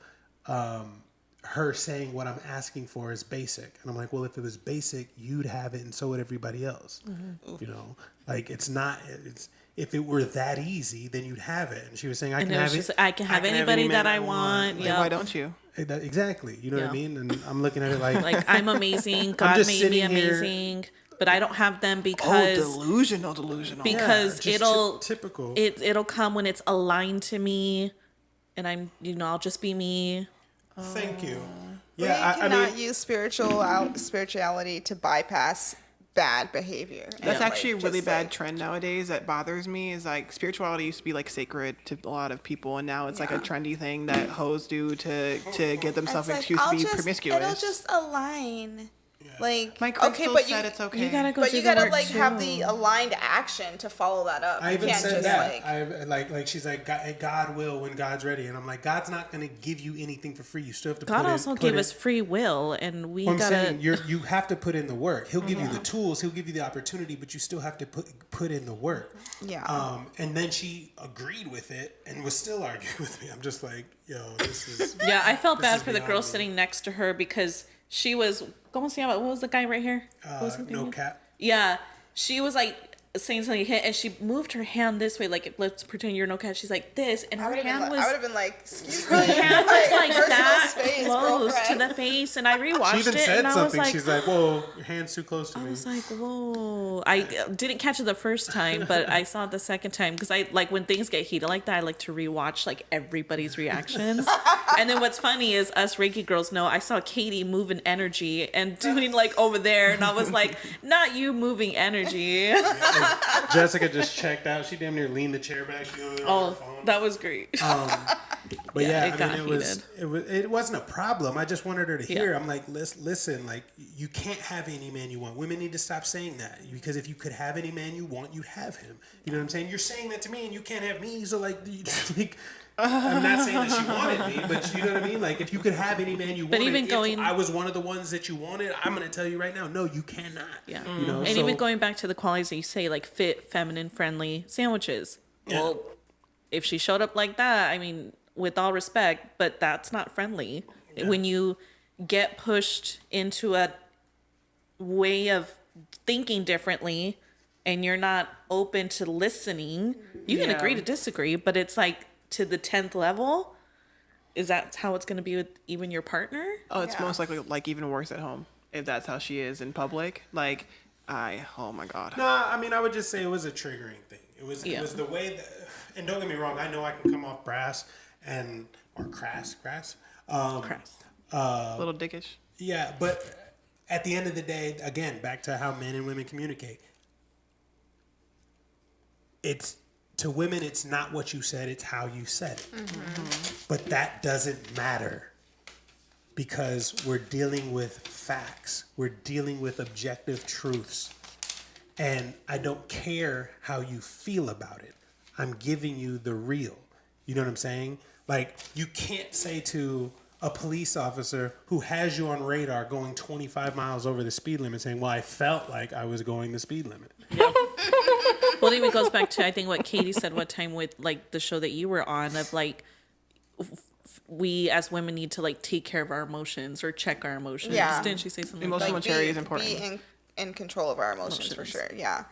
her saying what I'm asking for is basic. And I'm like, well, if it was basic, you'd have it, and so would everybody else. You know, like it's if it were that easy, then you'd have it. And she was saying, I can have anybody any man that I want. Then Yeah. why don't you? Exactly. You know what I Yeah. mean? And I'm looking at it like, Like, I'm amazing. God just made me sitting here- amazing. But I don't have them Oh, because delusional. because just typical. it'll come when it's aligned to me, and I'll just be me. Thank you. Yeah, Yeah, you I cannot mean, use spirituality to bypass bad behavior. That's And, actually a like, really just, bad like, trend nowadays that bothers me. Is like spirituality used to be like sacred to a lot of people, and now it's like a trendy thing that hoes do to give themselves an it's excuse like, to be It'll promiscuous. just align. Like, My okay, crystal but said it's okay. You gotta go. but do you the gotta work like have too. the aligned action to follow that up. I You even can't said just that. like. like she's like, God will when God's ready, and I'm like, God's not going to give you anything for free. You still have to. God put also in, put gave in- us free will, and we I'm gotta. saying you have to put in the work. He'll give you the tools. He'll give you the opportunity, but you still have to put in the work. Yeah. And then she agreed with it and was still arguing with me. I'm just like, yo, this is. Yeah, I felt bad is for the beyond girl me. sitting next to her because she was. What was the guy right here? What was his No name? cap. Yeah, she was like saying something, and she moved her hand this way, like let's pretend you're no cat. She's like this, and I her would hand have was. been like, excuse Her me. hand was like personal that space, close to girlfriend. the face, and I rewatched She even it, said and I was something. like, She's like, whoa, your hand's too close to I me. was like, whoa. I didn't catch it the first time, but I saw it the second time because I like when things get heated like that. I like to rewatch like everybody's reactions. And then what's funny is us Reiki girls know I saw Katie moving energy and doing like over there, and I was like, not you moving energy. Jessica just checked out. She damn near leaned the chair back. She on her Oh, phone. that was great. But Yeah, yeah, it I got mean, it wasn't a problem. I just wanted her to hear. I'm like, listen, like you can't have any man you want. Women need to stop saying that, because if you could have any man you want, you'd have him. You know what I'm saying? You're saying that to me, and you can't have me. So like, I'm not saying that she wanted me, but you know what I mean. Like, if you could have any man you wanted, even if I was one of the ones that you wanted, I'm gonna tell you right now, no, you cannot. Yeah. You know, And so, even going back to the qualities that you say, like fit, feminine, friendly sandwiches. Yeah. Well, if she showed up like that, I mean, with all respect, but that's not friendly. Yeah. When you get pushed into a way of thinking differently and you're not open to listening, you can Yeah. agree to disagree, but it's like to the 10th level. Is that how it's going to be with even your partner? Oh, it's most likely like even worse at home if that's how she is in public. Like, oh my god. Nah, I mean, I would just say it was a triggering thing. It was Yeah. the way that, and don't get me wrong, I know I can come off brass or crass. Crass. Little dickish. Yeah, but at the end of the day, again, back to how men and women communicate. It's to women, it's not what you said, it's how you said it. But that doesn't matter, because we're dealing with facts. We're dealing with objective truths. And I don't care how you feel about it. I'm giving you the real. You know what I'm saying? Like, you can't say to a police officer who has you on radar going 25 miles over the speed limit saying, well, I felt like I was going the speed limit. Well, it even goes back to, I think, what Katie said one time with, like, the show that you were on of, like, we as women need to, like, take care of our emotions or check our emotions. Yeah. Didn't she say something? Emotional like maturity is important. Be in control of our emotions for sure. Yeah.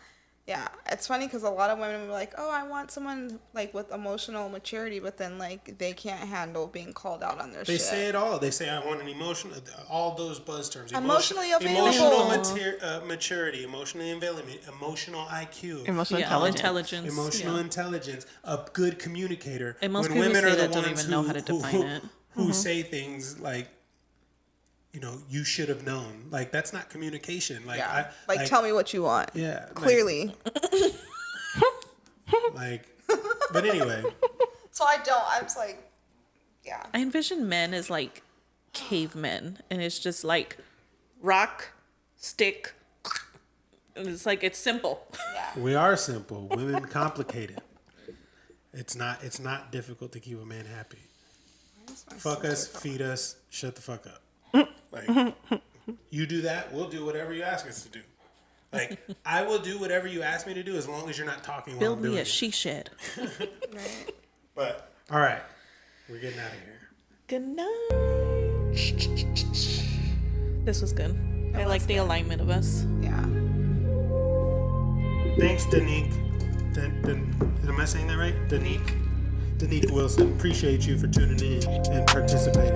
Yeah. It's funny because a lot of women will be like, oh, I want someone like with emotional maturity, but then like they can't handle being called out on their They shit. say it all. They say, I want an emotional, all those buzz terms. Emotionally available. Emotional maturity, emotionally available, emotional IQ. Emotional intelligence. Emotional intelligence, a good communicator. And most when people women say are the that don't ones even know how to define it. Who say things like, you know, you should have known. Like, that's not communication. Like, Yeah. Tell me what you want. Yeah. Clearly. But anyway. So I was like, yeah. I envision men as like cavemen, and it's just like rock, stick, and it's like it's simple. Yeah. We are simple. Women complicated. It's not difficult to keep a man happy. Fuck us, feed us, shut the fuck up. Like, you do that, we'll do whatever you ask us to do. Like, I will do whatever you ask me to do as long as you're not talking while Build I'm doing me a it. she shed. Right. But all right, we're getting out of here. Good night. This was good. I like the alignment of us. Yeah. Thanks, Danique. Am I saying that right? Danique Wilson. Appreciate you for tuning in and participating.